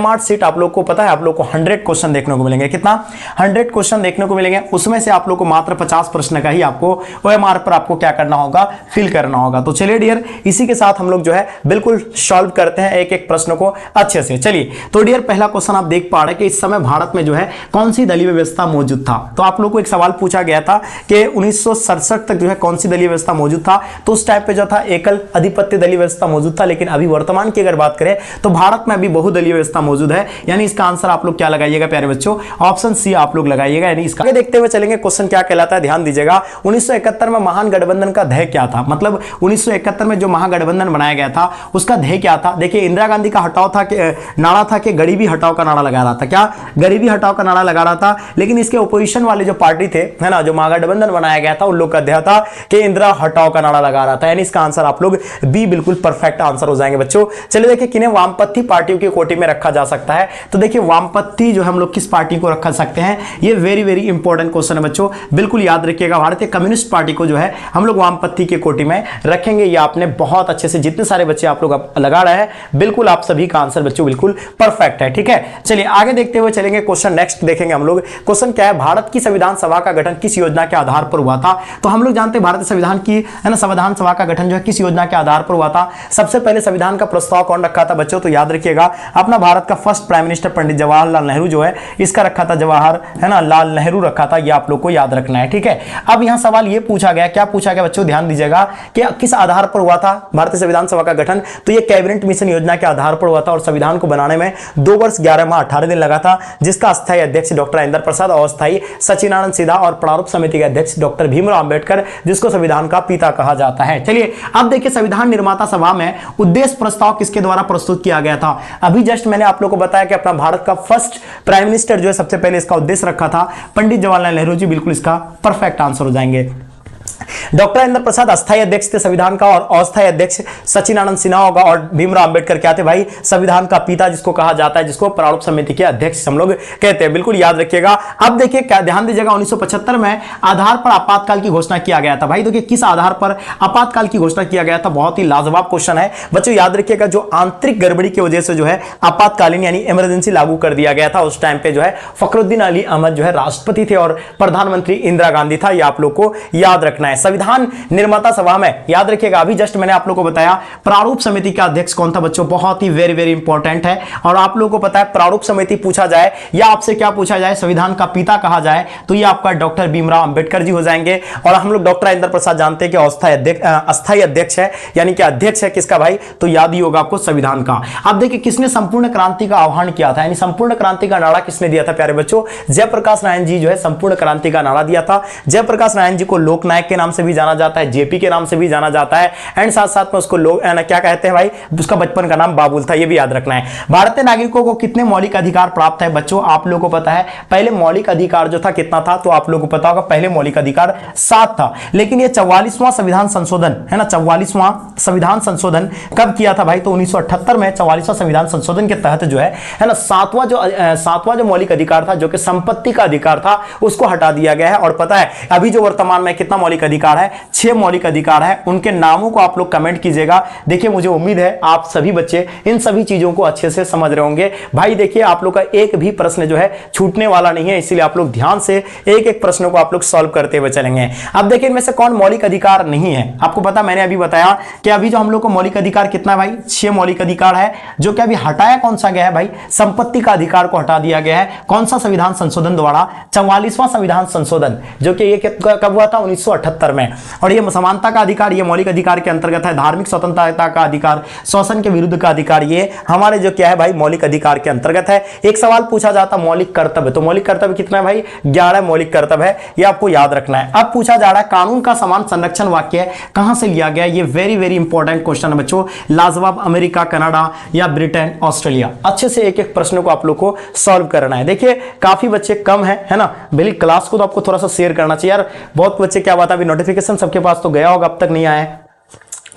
OMR sheet आप लोग को पता है, आप लोग को 100 क्वेश्चन देखने को मिलेंगे। कितना? 100 क्वेश्चन देखने को मिलेंगे। उसमें से आप लोग को मात्र 50 प्रश्न का ही आपको OMR पर आपको क्या करना होगा, फिल करना होगा। तो चलिए डियर, इसी के साथ हम लोग जो है बिल्कुल सॉल्व करते हैं एक एक प्रश्न को अच्छे से। चलिए तो डियर, पहला क्वेश्चन आप देख पा रहे हैं कि इस समय भारत में जो है कौन सी दलीय व्यवस्था मौजूद था। तो आप लोग को एक सवाल पूछा गया था कि 1967 तक जो है कौन सी दलीय व्यवस्था मौजूद था। तो उस टाइप पे जो था एकल अधिपत्य दलीय व्यवस्था मौजूद था, लेकिन अभी वर्तमान की अगर बात करें तो भारत में अभी बहुदलीय व्यवस्था मौजूद है। यानी इसका आंसर आप लोग क्या लगाइएगा प्यारे बच्चों, ऑप्शन सी आप लोग लगाइएगा। यानी इसका आगे देखते हुए चलेंगे, क्वेश्चन क्या कहलाता है, ध्यान दीजिएगा। 1971 में महान गठबंधन का ध्येय क्या था? मतलब 1971 में जो महागठबंधन बनाया गया था उसका ध्येय क्या था? देखिए, इंदिरा गांधी का हटाओ था कि नारा था कि गरीबी हटाओ का नारा लगा रहा था। क्या? गरीबी हटाओ का नारा लगा रहा था। लेकिन इसके ओपोजिशन वाले जो पार्टी थे, है ना, जो महागठबंधन बनाया गया था, उन लोग का ध्येय था कि इंदिरा हटाओ का नारा लगा रहा था। यानी इसका आंसर आप लोग बी बिल्कुल परफेक्ट आंसर हो जाएंगे बच्चों। चलिए देखिए, किन्हें वामपंथी पार्टियों की कोटि में रखा जा सकता है। तो देखिए, वामपंथी जो हम लोग किस पार्टी को रख सकते हैं, ये वेरी वेरी इंपॉर्टेंट क्वेश्चन है बच्चों, बिल्कुल याद रखिएगा। भारतीय कम्युनिस्ट पार्टी को जो है हम लोग वामपंथी की कोटि में रखेंगे। ये आपने बहुत अच्छे से, जितने सारे बच्चे आप लोग लगा रहे हैं, बिल्कुल आप सभी का आंसर बच्चों बिल्कुल परफेक्ट है। ठीक है, चलिए आगे देखते हुए चलेंगे। क्वेश्चन नेक्स्ट देखेंगे हम लोग। क्वेश्चन क्या है, भारत की संविधान सभा का गठन किस योजना के आधार पर हुआ था? तो हम लोग जानते हैं भारतीय संविधान की, है ना, संविधान सभा का गठन जो है किस योजना के आधार पर हुआ था। सबसे पहले संविधान का प्रस्ताव कौन रखा था बच्चों? तो याद रखिएगा, अपना भारत का first prime minister Pandit Jawaharlal Nehru जो है, इसका रखा था जवाहर, है ना, लाल नेहरू रखा था। ये आप लोग को याद रखना है। ठीक है, अब यहां सवाल ये पूछा गया, क्या पूछा गया बच्चों, ध्यान दीजिएगा, कि किस आधार पर हुआ था भारतीय संविधान सभा का गठन? तो ये कैबिनेट मिशन योजना के आधार पर हुआ था और संविधान को बनाने में 2 वर्ष 11 माह 18 दिन लगा था, जिसका अस्थायी अध्यक्ष डॉक्टर राजेंद्र प्रसाद, अस्थायी सचिदानंद सिन्हा और प्रारूप समिति के अध्यक्ष डॉक्टर भीमराव अंबेडकर, जिसको संविधान का पिता कहा जाता है। चलिए अब देखिए, संविधान निर्माता सभा में उद्देश्य प्रस्ताव किसके द्वारा प्रस्तुत किया गया था? अभी जस्ट मैंने आप लोग को बताया कि अपना भारत का फर्स्ट प्राइम मिनिस्टर जो है, सबसे पहले इसका उद्देश्य रखा था पंडित जवाहरलाल नेहरू जी। बिल्कुल इसका परफेक्ट आंसर हो जाएंगे। डॉक्टर राजेंद्र प्रसाद अस्थायी अध्यक्ष थे संविधान का, और अस्थायी अध्यक्ष सचिदानंद सिन्हा होगा, और भीमराव अंबेडकर क्या थे भाई? संविधान का पिता जिसको कहा जाता है, जिसको प्रारूप समिति के अध्यक्ष हम लोग कहते हैं। बिल्कुल याद रखिएगा। अब देखिए, क्या ध्यान दीजिएगा, 1975 में आधार पर आपातकाल की घोषणा किया गया था। भाई देखिए, किस आधार पर आपातकाल की घोषणा किया गया था? बहुत ही लाजवाब क्वेश्चन है बच्चों, याद रखिएगा। जो आंतरिक गड़बड़ी की वजह से जो है आपातकालीन यानी इमरजेंसी लागू कर दिया गया था। उस टाइम पे जो है फखरुद्दीन अली अहमद जो है राष्ट्रपति थे और प्रधानमंत्री इंदिरा गांधी था। ये आप लोग को याद रखना है। संविधान निर्माता सभा में याद रखिएगा, अभी जस्ट मैंने आप लोगों को बताया प्रारूप समिति का अध्यक्ष कौन था बच्चों, बहुत ही वेरी वेरी इंपॉर्टेंट है। और आप लोगों को पता है, प्रारूप समिति पूछा जाए या आपसे क्या पूछा जाए, संविधान का पिता कहा जाए, तो ये आपका डॉक्टर भीमराव अंबेडकर जी हो जाएंगे। और हम लोग डॉक्टर राजेंद्र प्रसाद जानते हैं कि अस्थायी अध्यक्ष है, यानी कि अध्यक्ष है किसका भाई? तो याद ही होगा आपको संविधान का। अब देखिए, किसने संपूर्ण क्रांति का आह्वान किया था, यानी संपूर्ण क्रांति का नारा किसने दिया था प्यारे बच्चों? जयप्रकाश नारायण जी जो है संपूर्ण क्रांति का नारा दिया था। जयप्रकाश नारायण जी को लोकनायक के नाम से भी जाना जाता है, जेपी के नाम से भी जाना जाता है, एंड साथ साथ में उसको लोग क्या कहते हैं भाई? उसका बचपन का नाम बाबुल था। ये भी याद रखना है। भारतीय नागरिकों को कितने मौलिक अधिकार प्राप्त है बच्चों? आप लोगों को पता है, पहले मौलिक अधिकार जो था कितना था? तो आप लोगों को पता होगा, पहले मौलिक अधिकार 7 था। लेकिन ये 44वां संविधान संशोधन, है ना, 44वां संविधान संशोधन कब किया था भाई? तो 1978 में 44वां संविधान संशोधन के तहत जो है ना, 7वां जो मौलिक अधिकार था, जो कि संपत्ति का अधिकार था, उसको हटा दिया गया है। और पता है अभी जो वर्तमान में कितना मौलिक अधिकार है? 6 मौलिक अधिकार है। उनके नामों को आप लोग कमेंट कीजिएगा। देखिए, मुझे उम्मीद है आप सभी बच्चे इन सभी चीजों को अच्छे से समझ रहे होंगे। भाई देखिए, आप लोग का एक भी प्रश्न जो है छूटने वाला नहीं है, इसीलिए आप लोग ध्यान से एक एक प्रश्नों को आप लोग सॉल्व करते हुए चलेंगे। अब देखिए, इनमें से कौन मौलिक अधिकार नहीं है? आपको पता, मैंने अभी बताया कि अभी जो हम लोग को मौलिक अधिकार कितना है भाई? 6 मौलिक अधिकार है, जो कि अभी हटाया कौन सा गया है भाई? संपत्ति का अधिकार को हटा दिया गया है। कौन सा संविधान संशोधन द्वारा? 44वां संविधान संशोधन, जो कि ये कब हुआ था? 1978 में। और ये समानता का अधिकार, ये मौलिक अधिकार के अंतर्गत है। धार्मिक स्वतंत्रता का अधिकार, शोषण के विरुद्ध का अधिकार, ये हमारे जो क्या है भाई? मौलिक अधिकार के अंतर्गत है। एक सवाल पूछा जाता मौलिक कर्तव्य, तो मौलिक कर्तव्य कितना है भाई? 11 मौलिक कर्तव्य है, ये आपको याद रखना है। अब पूछा जा रहा है, कानून का समान संरक्षण वाक्य कहां से लिया गया? ये वेरी वेरी इंपॉर्टेंट क्वेश्चन है बच्चों। लाजवाब, अमेरिका, कनाडा या ब्रिटेन, ऑस्ट्रेलिया? अच्छे से एक एक प्रश्न को आप लोग को सॉल्व करना है। देखिए, काफी बच्चे कम है ना, बिल्कुल क्लास को तो आपको थोड़ा सा शेयर करना चाहिए यार। बहुत बच्चे क्या बात है, अभी नोटिफिकेशन सबके पास तो गया होगा, अब तक नहीं आया है।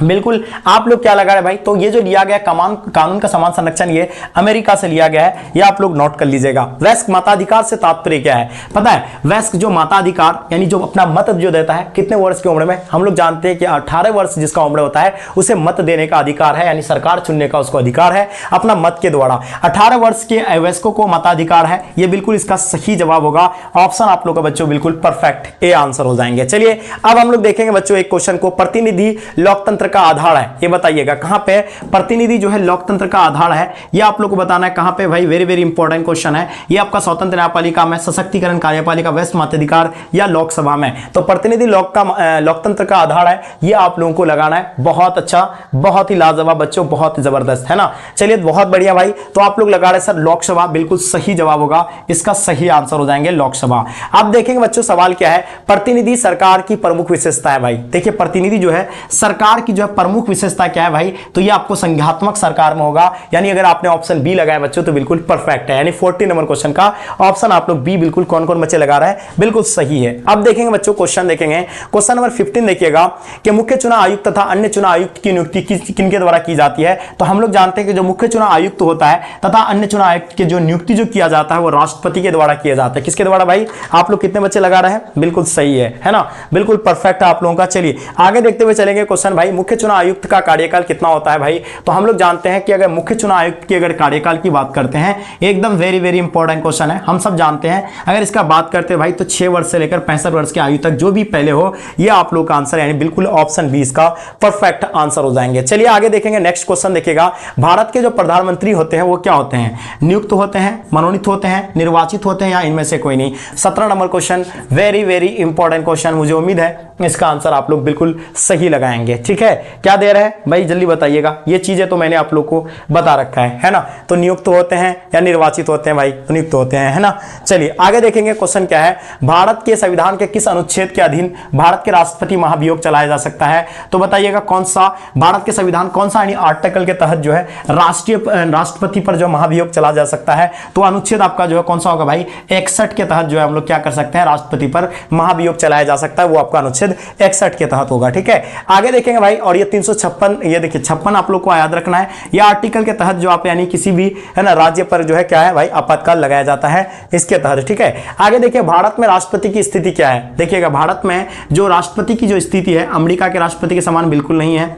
बिल्कुल आप लोग क्या लगा रहे भाई, तो ये जो लिया गया कानून का समान संरक्षण ये अमेरिका से लिया गया है, ये आप लोग नोट कर लीजिएगा। वयस्क मताधिकार से तात्पर्य क्या है पता है? वयस्क जो मताधिकार यानी जो अपना मत जो देता है कितने वर्ष की उम्र में, हम लोग जानते हैं कि 18 वर्ष जिसका उम्र होता है उसे मत देने का अधिकार है, यानी सरकार चुनने का उसको अधिकार है अपना मत के द्वारा। 18 वर्ष के वयस्कों को मताधिकार है, ये बिल्कुल इसका सही जवाब होगा। ऑप्शन आप लोग का बच्चों बिल्कुल परफेक्ट ए आंसर हो जाएंगे। चलिए अब हम लोग देखेंगे बच्चों एक क्वेश्चन को, प्रतिनिधि लोकतंत्र का आधार है, ये बताइएगा कहां पे प्रतिनिधि जो है लोकतंत्र का आधार है, ये आप लोग को बताना है कहां पे भाई। वेरी वेरी इंपॉर्टेंट क्वेश्चन है ये आपका स्वतंत्र न्यायपालिका में, सशक्तिकरण कार्यपालिका, वयस्क मताधिकार या लोकसभा में। तो प्रतिनिधि लोकतंत्र का आधार है, ये आप लोगों को लगाना है। बहुत अच्छा, बहुत ही लाजवाब बच्चों, बहुत ही जबरदस्त है ना। चलिए बहुत बढ़िया भाई, तो आप लोग लगा रहे सर लोकसभा, बिल्कुल सही जवाब होगा, इसका सही आंसर हो जाएंगे लोकसभा। अब देखेंगे बच्चों सवाल क्या है, प्रतिनिधि सरकार की प्रमुख विशेषता है भाई। देखिए प्रतिनिधि जो है सरकार की जो है प्रमुख विशेषता क्या है भाई, तो ये आपको संघात्मक सरकार में होगा, यानी अगर आपने ऑप्शन बी लगाया बच्चों तो बिल्कुल परफेक्ट है, यानी 40 नंबर क्वेश्चन का ऑप्शन आप लोग बी बिल्कुल कौन कौन बच्चे लगा रहे हैं, बिल्कुल सही है। अब देखेंगे बच्चों क्वेश्चन देखेंगे, क्वेश्चन नंबर 15 देखिएगा कि मुख्य चुनाव आयुक्त तथा अन्य चुनाव आयुक्त की नियुक्ति किनके द्वारा की जाती है। तो हम लोग जानते हैं कि जो मुख्य चुनाव आयुक्त होता है तथा अन्य चुनाव आयुक्त की जो नियुक्ति जो किया जाता है वो राष्ट्रपति के द्वारा किया जाता है। किसके द्वारा भाई, आप लोग कितने बच्चे लगा रहे हैं, बिल्कुल सही है ना, बिल्कुल परफेक्ट है आप लोगों का। चलिए आगे देखते हुए चलेंगे क्वेश्चन भाई, मुख्य चुनाव आयुक्त का कार्यकाल कितना होता है भाई। तो हम लोग जानते हैं कि अगर मुख्य चुनाव आयुक्त की अगर कार्यकाल की बात करते हैं, एकदम वेरी वेरी इंपॉर्टेंट क्वेश्चन है, हम सब जानते हैं अगर इसका बात करते हैं भाई तो 6 वर्ष से लेकर 65 वर्ष की आयु तक जो भी पहले हो, ये आप लोग का आंसर, यानी बिल्कुल ऑप्शन बी इसका परफेक्ट आंसर हो जाएंगे। चलिए आगे देखेंगे नेक्स्ट क्वेश्चन देखिएगा, भारत के जो प्रधानमंत्री होते हैं वो क्या होते हैं, नियुक्त होते हैं, मनोनीत होते हैं, निर्वाचित होते हैं या इनमें से कोई नहीं। 17 number question, very very important question, मुझे उम्मीद है इसका आंसर आप लोग बिल्कुल सही लगाएंगे। ठीक है, क्या दे रहे हैं भाई जल्दी बताइएगा, ये चीजें तो मैंने आप लोग को बता रखा है ना। तो नियुक्त होते हैं या निर्वाचित होते हैं भाई, तो नियुक्त होते हैं, है ना। चलिए आगे देखेंगे क्वेश्चन क्या है, भारत के संविधान के किस अनुच्छेद के अधीन भारत के राष्ट्रपति महाभियोग चलाया जा सकता है। तो बताइएगा कौन सा, भारत के संविधान कौन सा यानी आर्टिकल के तहत जो है राष्ट्रपति पर जो महाभियोग चला जा सकता है। तो अनुच्छेद आपका जो है कौन सा होगा भाई, 61 के तहत जो है हम लोग क्या कर सकते हैं, राष्ट्रपति पर महाभियोग चलाया जा सकता है, वो आपका अनुच्छेद 61 के तहत होगा। ठीक है, आगे देखेंगे भाई, और ये 356, ये देखिए 56 आप लोग को याद रखना है, ये आर्टिकल के तहत जो आप यानी किसी भी है ना राज्य पर जो है क्या है भाई आपातकाल लगाया जाता है इसके तहत। ठीक है, आगे देखिए भारत में राष्ट्रपति की स्थिति क्या है। देखिएगा भारत में जो राष्ट्रपति की जो स्थिति है अमेरिका के राष्ट्रपति के समान बिल्कुल नहीं है।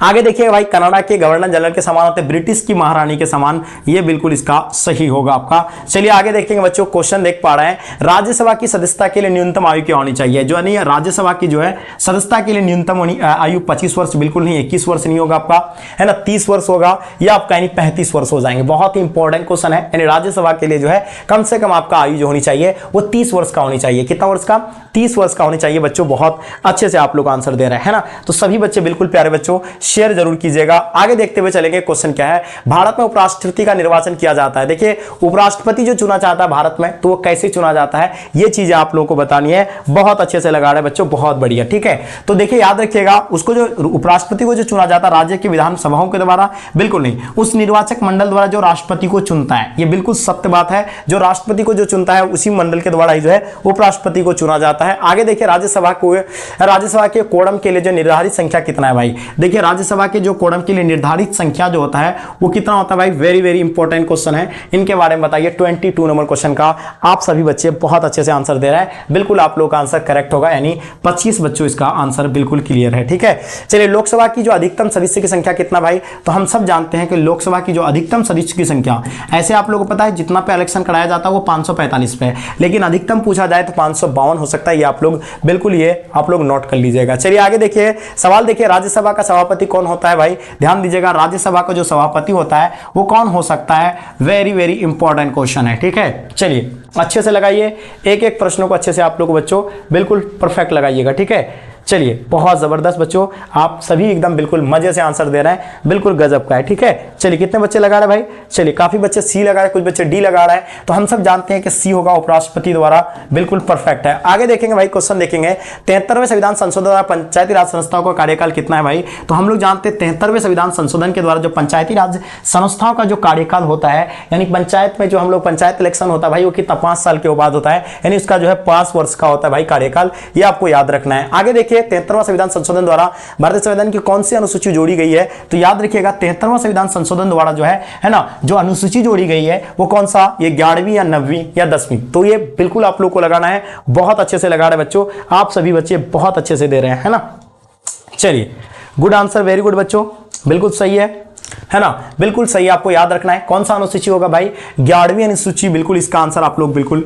आगे देखिए भाई कनाडा के गवर्नर जनरल के समान होते हैं, ब्रिटिश की महारानी के समान, ये बिल्कुल इसका सही होगा आपका। चलिए आगे देखेंगे बच्चों, क्वेश्चन देख पा रहे हैं, राज्यसभा की सदस्यता के लिए न्यूनतम आयु क्या होनी चाहिए। जो नहीं राज्यसभा की जो है सदस्यता के लिए न्यूनतम आयु 25 वर्ष बिल्कुल नहीं, 21 वर्ष नहीं होगा आपका, है ना, 30 वर्ष होगा, या आपका यानी 35 वर्ष हो जाएंगे। बहुत ही इंपॉर्टेंट क्वेश्चन है, यानी राज्यसभा के लिए जो है कम से कम आपका आयु जो होनी चाहिए वो 30 वर्ष का होनी चाहिए। कितना वर्ष का, 30 वर्ष का होनी चाहिए बच्चों। बहुत अच्छे से आप लोग आंसर दे रहे हैं, है ना। तो सभी बच्चे बिल्कुल प्यारे बच्चों शेयर जरूर कीजिएगा। आगे देखते हुए चलेंगे, क्वेश्चन क्या है, भारत में उपराष्ट्रपति का निर्वाचन किया जाता है। देखिए उपराष्ट्रपति जो चुना जाता है भारत में, तो वो कैसे चुना जाता है, ये चीजें आप लोगों को बतानी है। बहुत अच्छे से लगा रहे बच्चों, बहुत बढ़िया। ठीक है, तो देखिए याद रखिएगा, उसको जो उपराष्ट्रपति को जो चुना जाता है राज्य की विधानसभाओं के द्वारा, बिल्कुल नहीं, उस निर्वाचक मंडल द्वारा जो राष्ट्रपति को चुनता है, ये बिल्कुल सत्य बात है। जो राष्ट्रपति को जो चुनता है उसी मंडल के द्वारा ही जो है उपराष्ट्रपति को चुना जाता है। आगे देखिए राज्यसभा के कोड़म के लिए जो निर्धारित संख्या कितना है भाई। देखिए राज्यसभा के जो कोड़म के लिए निर्धारित संख्या जो होता है वो कितना होता है भाई, वेरी वेरी इंपॉर्टेंट क्वेश्चन है, इनके बारे में बताइए। 22 नंबर क्वेश्चन का आप सभी बच्चे बहुत अच्छे से आंसर दे रहे हैं, बिल्कुल आप लोगों का आंसर करेक्ट होगा, यानी 25 बच्चों इसका आंसर बिल्कुल क्लियर है। ठीक है, चलिए लोकसभा की जो अधिकतम सदस्य की संख्या कितना भाई, तो हम सब जानते हैं कि लोकसभा की जो अधिकतम सदस्य की संख्या, ऐसे आप लोगों को पता है जितना पे इलेक्शन कराया जाता है वो 545 पे, लेकिन अधिकतम पूछा जाए तो 552 हो सकता है। ये आप लोग बिल्कुल ये आप लोग नोट कर लीजिएगा। चलिए आगे देखिए सवाल, देखिए राज्यसभा का सभापति कौन होता है भाई, ध्यान दीजिएगा, राज्यसभा का जो सभापति होता है वो कौन हो सकता है, वेरी वेरी इंपॉर्टेंट क्वेश्चन है। ठीक है, चलिए अच्छे से लगाइए, एक एक प्रश्नों को अच्छे से आप लोग बच्चों बिल्कुल परफेक्ट लगाइएगा। ठीक है, चलिए बहुत जबरदस्त बच्चों, आप सभी एकदम बिल्कुल मजे से आंसर दे रहे हैं, बिल्कुल गजब का है। ठीक है, चलिए कितने बच्चे लगा रहे हैं भाई, चलिए काफी बच्चे सी लगा रहे हैं, कुछ बच्चे डी लगा रहे हैं, तो हम सब जानते हैं कि सी होगा उपराष्ट्रपति द्वारा, बिल्कुल परफेक्ट है। आगे देखेंगे भाई क्वेश्चन देखेंगे, 73वें संविधान संशोधन द्वारा पंचायती राज संस्थाओं का कार्यकाल कितना है भाई। तो हम लोग जानते हैं 73वें संविधान संशोधन के द्वारा जो पंचायती राज संस्थाओं का जो कार्यकाल होता है, यानी पंचायत में जो हम लोग पंचायत इलेक्शन होता है भाई वो कितना 5 साल के बाद होता है, यानी उसका जो है 5 वर्ष का होता है भाई कार्यकाल, ये आपको याद रखना है। आगे देखिए देखिए 73वां संविधान संशोधन द्वारा भारतीय संविधान की कौन सी अनुसूची जोड़ी गई है, तो याद रखिएगा 73वां संविधान संशोधन द्वारा जो है ना, जो अनुसूची जोड़ी गई है वो कौन सा, ये 11वीं या 9वीं या 10वीं। तो ये बिल्कुल आप लोग को लगाना है, बहुत अच्छे से लगा रहे बच्चों, आप सभी बच्चे बहुत अच्छे से दे रहे हैं, है ना। चलिए, गुड आंसर, वेरी गुड बच्चों, बिल्कुल सही है ना, बिल्कुल सही। आपको याद रखना है कौन सा अनुसूची होगा भाई, 11वीं अनुसूची, बिल्कुल इसका आंसर आप लोग बिल्कुल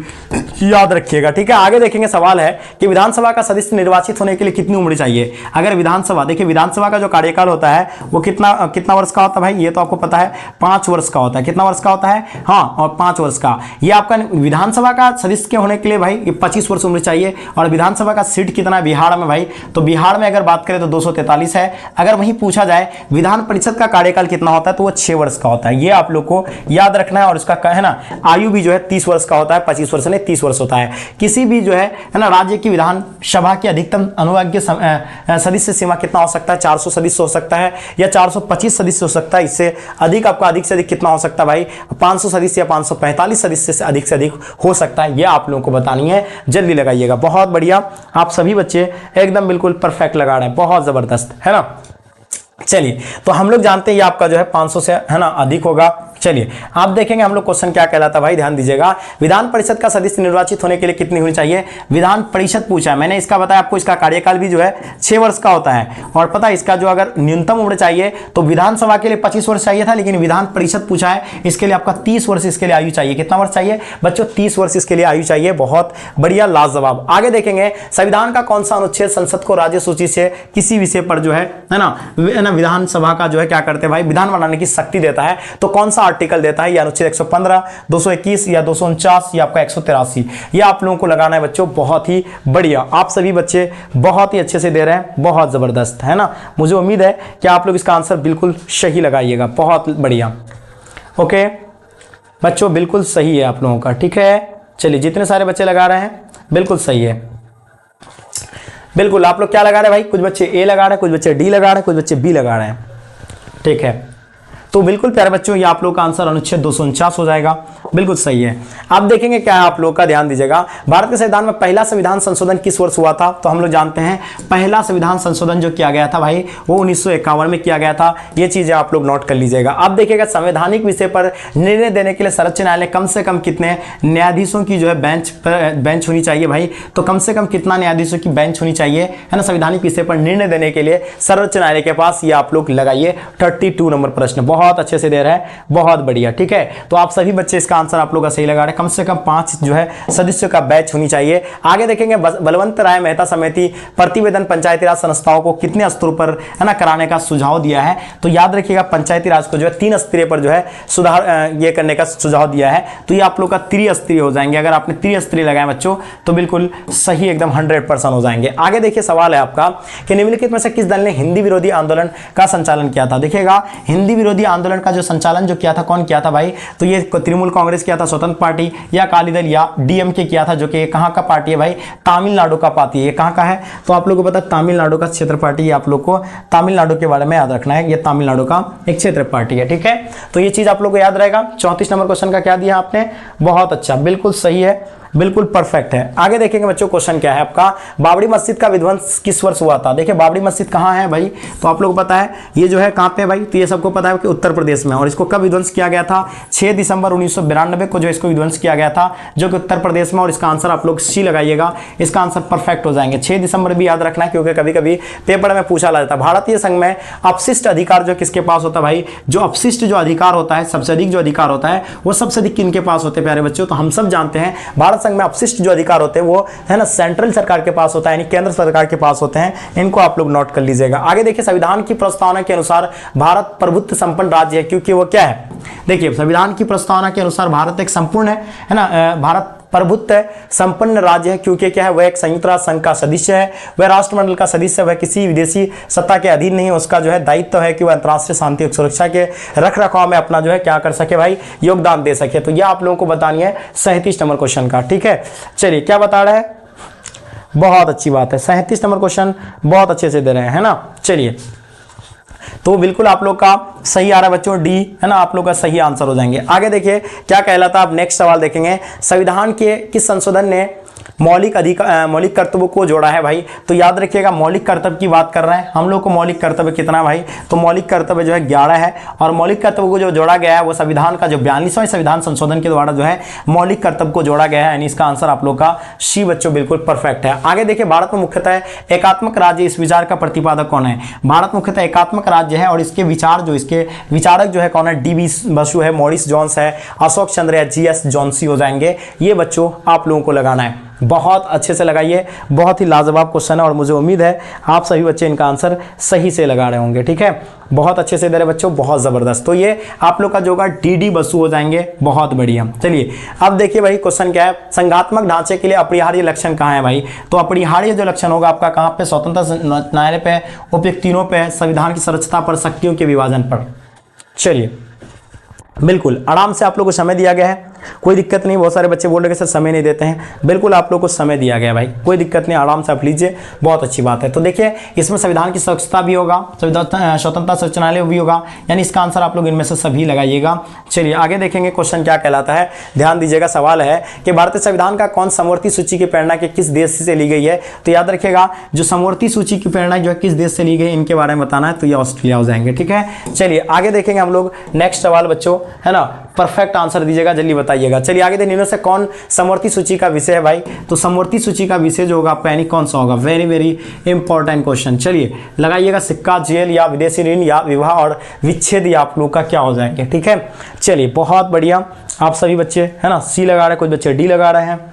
याद रखिएगा, ठीक है। आगे देखेंगे, सवाल है कि विधानसभा का सदस्य निर्वाचित होने के लिए कितनी उम्र चाहिए। अगर विधानसभा, देखिए विधानसभा का जो कार्यकाल होता है वो कितना वर्ष का होता है भाई, ये तो आपको पता है 5 वर्ष का होता है। कितना वर्ष का होता है, हाँ, और 5 वर्ष का। ये आपका विधानसभा का सदस्य के होने के लिए भाई 25 वर्ष उम्र चाहिए। और विधानसभा का सीट कितना है बिहार में भाई, तो बिहार में अगर बात करें तो 243 है। अगर वहीं पूछा जाए विधान परिषद का कार्यकाल कितना होता है, तो वो 6 वर्ष का होता है। ये आप लोग को याद रखना है। और इसका है ना, आयु भी जो है 30 वर्ष का होता है, 25 वर्ष नहीं 30 वर्ष होता है। किसी भी जो है ना राज्य की विधानसभा की अधिकतम अनुभागीय सदस्य सीमा कितना हो सकता है, 400 सदस्य हो सकता है या 425 सदस्य हो सकता है। इससे अधिक आपका अधिक से अधिक कितना हो सकता है भाई, 500 सदस्य या 545 सदस्य से अधिक हो सकता है। ये आप लोगों को बतानी है, जल्दी लगाइएगा। बहुत बढ़िया, आप सभी बच्चे एकदम बिल्कुल परफेक्ट लगा रहे हैं, बहुत जबरदस्त, है ना। चलिए, तो हम लोग जानते हैं ये आपका जो है 500 से है ना अधिक होगा। चलिए, आप देखेंगे हम लोग क्वेश्चन क्या कहलाता है भाई, ध्यान दीजिएगा। विधान परिषद का सदस्य निर्वाचित होने के लिए कितनी होनी चाहिए, विधान परिषद पूछा है मैंने, इसका बताया आपको, इसका कार्यकाल भी जो है 6 वर्ष का होता है। और पता है इसका जो अगर न्यूनतम उम्र चाहिए तो विधानसभा के लिए 25 वर्ष चाहिए था, लेकिन विधान परिषद पूछा है, इसके लिए आपका 30 वर्ष इसके लिए आयु चाहिए। कितना वर्ष चाहिए बच्चों, 30 वर्ष इसके लिए आयु चाहिए। बहुत बढ़िया, लाजवाब। आगे देखेंगे, संविधान का कौन सा अनुच्छेद संसद को राज्य सूची से किसी विषय पर जो है ना विधानसभा का जो है क्या करते हैं भाई, विधान बनाने की शक्ति देता है। तो कौन सा आर्टिकल देता है, ये अनुच्छेद 115, 221 या 249 या आपका 183। ये आप लोगों को लगाना है बच्चों, बहुत ही बढ़िया। आप सभी बच्चे बहुत ही अच्छे से दे रहे हैं, बहुत जबरदस्त, है ना। मुझे उम्मीद है कि आप लोग इसका आंसर बिल्कुल सही लगाइएगा, बहुत बढ़िया। ओके बच्चों, बिल्कुल सही है आप लोगों का, ठीक है। चलिए, जितने सारे बच्चे लगा रहे हैं बिल्कुल सही है, बिल्कुल। आप लोग क्या लगा रहे हैं भाई, कुछ बच्चे ए लगा रहे हैं, कुछ बच्चे डी लगा रहे हैं, कुछ बच्चे बी लगा रहे हैं, ठीक है। तो बिल्कुल प्यारे बच्चों, ये आप लोग का आंसर अनुच्छेद 249 हो जाएगा, बिल्कुल सही है। आप देखेंगे क्या है, आप लोग का ध्यान दीजिएगा। भारत के संविधान में पहला संविधान संशोधन किस वर्ष हुआ था, तो हम लोग जानते हैं पहला संविधान संशोधन जो किया गया था भाई, वो 1951 में किया गया था। ये चीजें आप लोग नोट कर लीजिएगा। आप देखिएगा, संवैधानिक विषय पर निर्णय देने के लिए सर्वोच्च न्यायालय कम से कम कितने न्यायाधीशों की जो है बेंच होनी चाहिए भाई, तो कम से कम कितना न्यायाधीशों की बेंच होनी चाहिए, है ना, संवैधानिक विषय पर निर्णय देने के लिए सर्वोच्च न्यायालय के पास। ये आप लोग लगाइए, 32 नंबर प्रश्न, बहुत अच्छे से दे रहे हैं, बहुत बढ़िया, ठीक है। तो आप सभी बच्चे इसका आंसर आप लोग का सही लगा रहे हैं, कम से कम 5 जो है सदस्यों का बैच होनी चाहिए। आगे देखेंगे, बलवंत राय मेहता समिति प्रतिवेदन पंचायती राज संस्थाओं को कितने स्तरों पर है ना कराने का सुझाव दिया है, तो याद रखिएगा पंचायती राज को जो है 3 स्तरीय पर जो है सुधार ये करने का सुझाव दिया है। तो ये आप लोग का त्रिस्तरीय हो जाएंगे। अगर आपने त्रिस्तरीय लगाए बच्चों तो बिल्कुल सही, एकदम 100% हो जाएंगे। आगे देखिए, सवाल है आपका कि निम्नलिखित में से किस दल ने हिंदी विरोधी आंदोलन का संचालन किया था। देखिएगा, हिंदी विरोधी आंदोलन का जो संचालन जो किया था, कौन किया था भाई, तो ये तृणमूल कांग्रेस किया था, स्वतंत्र पार्टी या अकाली दल या डीएमके किया था, जो कि कहां का पार्टी है भाई, तमिलनाडु का पार्टी है। ये कहां का है, तो आप लोगों को पता है तमिलनाडु का क्षेत्र पार्टी। आप लोग को तमिलनाडु के बारे में याद रखना है, ये तमिलनाडु का एक क्षेत्र पार्टी है, ठीक है। तो ये चीज आप लोग को याद रहेगा। 34 नंबर क्वेश्चन का क्या दिया आपने, बहुत अच्छा, बिल्कुल सही है, बिल्कुल परफेक्ट है। आगे देखेंगे बच्चों, क्वेश्चन क्या है आपका, बाबरी मस्जिद का विध्वंस किस वर्ष हुआ था। देखिए, बाबरी मस्जिद कहाँ है भाई, तो आप लोगों को पता है ये जो है कहाँ पे भाई, तो ये सबको पता है कि उत्तर प्रदेश में। और इसको कब विध्वंस किया गया था, 6 दिसंबर 1992 को जो इसको विध्वंस किया गया था, जो कि उत्तर प्रदेश में। और इसका आंसर आप लोग सी लगाइएगा, इसका आंसर परफेक्ट हो जाएंगे। 6 दिसंबर भी याद रखना है, क्योंकि कभी कभी पेपर में पूछा जाता है। भारतीय संघ में अपशिष्ट अधिकार जो किसके पास होता है भाई, जो अपशिष्ट जो अधिकार होता है, सबसे अधिक जो अधिकार होता है, वो सबसे अधिक किनके पास होते हैं प्यारे बच्चों, तो हम सब जानते हैं भारत संघ में अपशिष्ट जो अधिकार होते हैं वो है ना सेंट्रल सरकार के पास होता है, यानी केंद्र सरकार के पास होते हैं। इनको आप लोग नोट कर लीजिएगा। आगे देखिए, संविधान की प्रस्तावना के अनुसार भारत प्रभुत्व संपन्न राज्य है, क्योंकि वो क्या है, देखिए संविधान की प्रस्तावना के अनुसार भारत एक संपूर्ण है ना, भारत प्रभुत्व संपन्न राज्य है, क्योंकि क्या है, वह एक संयुक्त राष्ट्र संघ का सदस्य है, वह राष्ट्रमंडल का सदस्य है, वह किसी विदेशी सत्ता के अधीन नहीं है। उसका जो है दायित्व है कि वह अंतर्राष्ट्रीय शांति और सुरक्षा के रख रखाव में अपना जो है क्या कर सके भाई, योगदान दे सके। तो यह आप लोगों को बतानी है 37 नंबर क्वेश्चन का, ठीक है। चलिए, क्या बता रहा है, बहुत अच्छी बात है, 37 नंबर क्वेश्चन बहुत अच्छे से दे रहे हैं, है ना। चलिए, तो बिल्कुल आप लोग का सही आ रहा है बच्चों, डी है ना, आप लोग का सही आंसर हो जाएंगे। आगे देखिए क्या कहलाता है, आप नेक्स्ट सवाल देखेंगे, संविधान के किस संशोधन ने मौलिक कर्तव्यों को जोड़ा है भाई। तो याद रखिएगा मौलिक कर्तव्य की बात कर रहे हैं हम लोग को। मौलिक कर्तव्य कितना भाई, तो मौलिक कर्तव्य जो है 11 है, और मौलिक कर्तव्य को जो जोड़ा गया है वो संविधान का जो 42वां संविधान संशोधन के द्वारा जो है मौलिक कर्तव्य को जोड़ा गया है, यानी इसका आंसर आप लोग का सी बच्चों बिल्कुल परफेक्ट है। आगे देखिए, भारत में मुख्यतः एकात्मक राज्य, इस विचार का प्रतिपादक कौन है? भारत मुख्यतः एकात्मक राज्य है और इसके विचारक जो है कौन है? डी.बी. बसु है, मॉरिस जोन्स है, अशोक चंद्र या जी.एस. जॉन्सी हो जाएंगे। ये बच्चों आप लोगों को लगाना है, बहुत अच्छे से लगाइए। बहुत ही लाजवाब क्वेश्चन है और मुझे उम्मीद है आप सभी बच्चे इनका आंसर सही से लगा रहे होंगे। ठीक है, बहुत अच्छे से दे रहे बच्चों, बहुत जबरदस्त। तो ये आप लोग का जो होगा डी.डी. बसु हो जाएंगे, बहुत बढ़िया। चलिए अब देखिए भाई क्वेश्चन क्या है, संघात्मक ढांचे के लिए अपरिहार्य लक्षण कहाँ है भाई? तो अपरिहार्य जो लक्षण होगा आपका कहाँ पे? स्वतंत्र न्यायालय पे, उपयुक्त तीनों पे, संविधान की संरचना पर, शक्तियों के विभाजन पर। चलिए बिल्कुल आराम से आप लोग को समय दिया गया है, कोई दिक्कत नहीं। बहुत सारे बच्चे बोल रहे हैं सर समय नहीं देते हैं, बिल्कुल आप लोग को समय दिया गया भाई, कोई दिक्कत नहीं, आराम से आप लीजिए, बहुत अच्छी बात है। तो देखिए इसमें संविधान की स्वच्छता भी होगा, स्वतंत्रता संचालनालय भी होगा, यानी इसका आंसर आप लोग इनमें से सभी लगाइएगा। चलिए आगे देखेंगे क्वेश्चन क्या कहलाता है, ध्यान दीजिएगा। सवाल है कि भारतीय संविधान का कौन समवर्ती सूची की प्रेरणा के किस देश से ली गई है? तो याद रखिएगा जो समवर्ती सूची की प्रेरणा जो है किस देश से ली गई, इनके बारे में बताना है, तो ये ऑस्ट्रेलिया हो जाएंगे। ठीक है, चलिए आगे देखेंगे हम लोग नेक्स्ट सवाल बच्चों, है ना, परफेक्ट आंसर दीजिएगा, जल्दी बताइएगा। चलिए आगे देखिए, इनमें से कौन समवर्ती सूची का विषय है भाई? तो समवर्ती सूची का विषय जो होगा आपका यानी कौन सा होगा? Very very important question. चलिए लगाइएगा, सिक्का, जेल या विदेशी ऋण या विवाह और विच्छेद, या आप लोग का क्या हो जाएंगे? ठीक है, चलिए बहुत बढ़िया, आप सभी बच्चे है ना सी लगा रहे हैं, कुछ बच्चे डी लगा रहे हैं,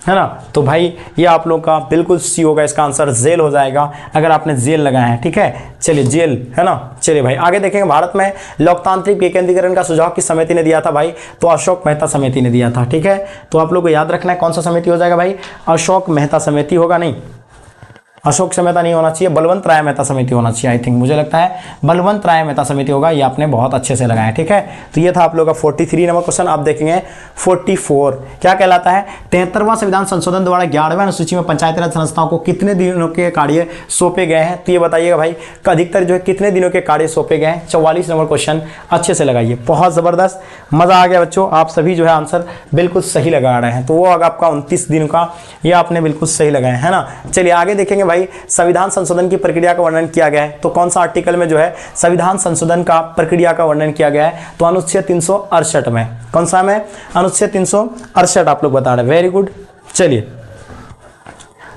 है ना। तो भाई ये आप लोग का बिल्कुल सी होगा, इसका आंसर जेल हो जाएगा अगर आपने जेल लगाया है। ठीक है, चलिए जेल, है ना। चलिए भाई आगे देखेंगे, भारत में लोकतांत्रिक विकेंद्रीकरण का सुझाव किस समिति ने दिया था भाई? तो अशोक मेहता समिति ने दिया था। ठीक है, तो आप लोग को याद रखना है कौन सा समिति हो जाएगा भाई? अशोक मेहता समिति होगा, नहीं अशोक मेहता नहीं होना चाहिए, बलवंत राय मेहता समिति होना चाहिए। आई थिंक मुझे लगता है बलवंत राय मेहता समिति होगा, ये आपने बहुत अच्छे से लगाया। ठीक है, तो ये था आप लोग का 43 नंबर क्वेश्चन। आप देखेंगे 44 क्या कहलाता है? 73वां संविधान संशोधन द्वारा 11वें अनुसूची में पंचायती राज संस्थाओं को कितने दिनों के कार्य सौंपे गए हैं? तो ये बताइएगा भाई, अधिकतर जो है कितने दिनों के कार्य सौंपे गए हैं? 44 नंबर क्वेश्चन, अच्छे से लगाइए, बहुत जबरदस्त, मजा आ गया बच्चों। आप सभी जो है आंसर बिल्कुल सही लगा रहे हैं, तो वो आपका 29 दिन का, ये आपने बिल्कुल सही लगाया है ना। चलिए आगे देखेंगे भाई, संविधान संशोधन की प्रक्रिया का वर्णन किया गया है, तो कौन सा आर्टिकल में जो है संविधान संशोधन का प्रक्रिया का वर्णन किया गया है? तो अनुच्छेद 368 में। कौन सा में? अनुच्छेद 368 आप लोग बता रहे हैं, वेरी गुड। चलिए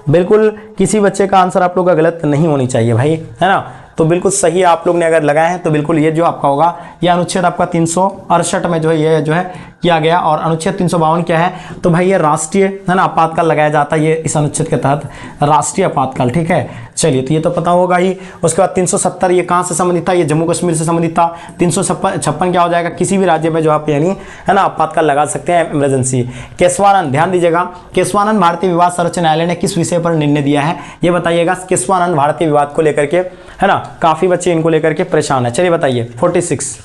बिल्कुल किसी बच्चे का आंसर आप लोग का गलत नहीं होनी चाहिए भाई, है ना। तो बिल्कुल सही आप लोग ने अगर लगाए हैं तो बिल्कुल ये जो आपका होगा, ये अनुच्छेद आपका 368 में जो है ये जो है किया गया। और अनुच्छेद 352 क्या है? तो भाई ये राष्ट्रीय, है ना, आपातकाल लगाया जाता है, ये इस अनुच्छेद के तहत राष्ट्रीय आपातकाल। ठीक है, चलिए तो ये तो पता होगा ही। उसके बाद 370 ये कहाँ से संबंधित था? ये जम्मू कश्मीर से संबंधित था। 356 क्या हो जाएगा? किसी भी राज्य में जो आप यानी है ना आपातकाल लगा सकते हैं, इमरजेंसी। केशवानंद, ध्यान दीजिएगा, केशवानंद भारतीय विवाद सर्वोच्च न्यायालय ने किस विषय पर निर्णय दिया है? ये बताइएगा, केशवानंद भारतीय विवाद को लेकर के, है ना, काफी बच्चे इनको लेकर के परेशान है। चलिए बताइए 46।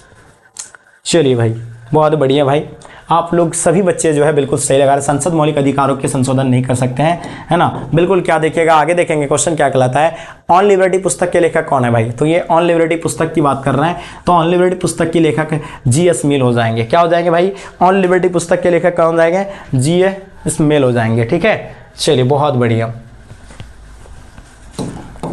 चलिए भाई बहुत बढ़िया भाई, आप लोग सभी बच्चे जो है बिल्कुल सही लगा रहे। संसद मौलिक अधिकारों के संशोधन नहीं कर सकते हैं, है ना, बिल्कुल। क्या देखिएगा आगे देखेंगे क्वेश्चन क्या कहलाता है, ऑन लिबर्टी पुस्तक के लेखक कौन है भाई? तो ये ऑन लिबर्टी पुस्तक की बात कर रहे हैं, तो ऑन लिबर्टी पुस्तक की लेखक जी.एस. मिल हो जाएंगे। क्या हो जाएंगे भाई? ऑन लिबर्टी पुस्तक के लेखक कौन हो जाएंगे? जी.एस. मिल हो जाएंगे। ठीक है, चलिए बहुत बढ़िया।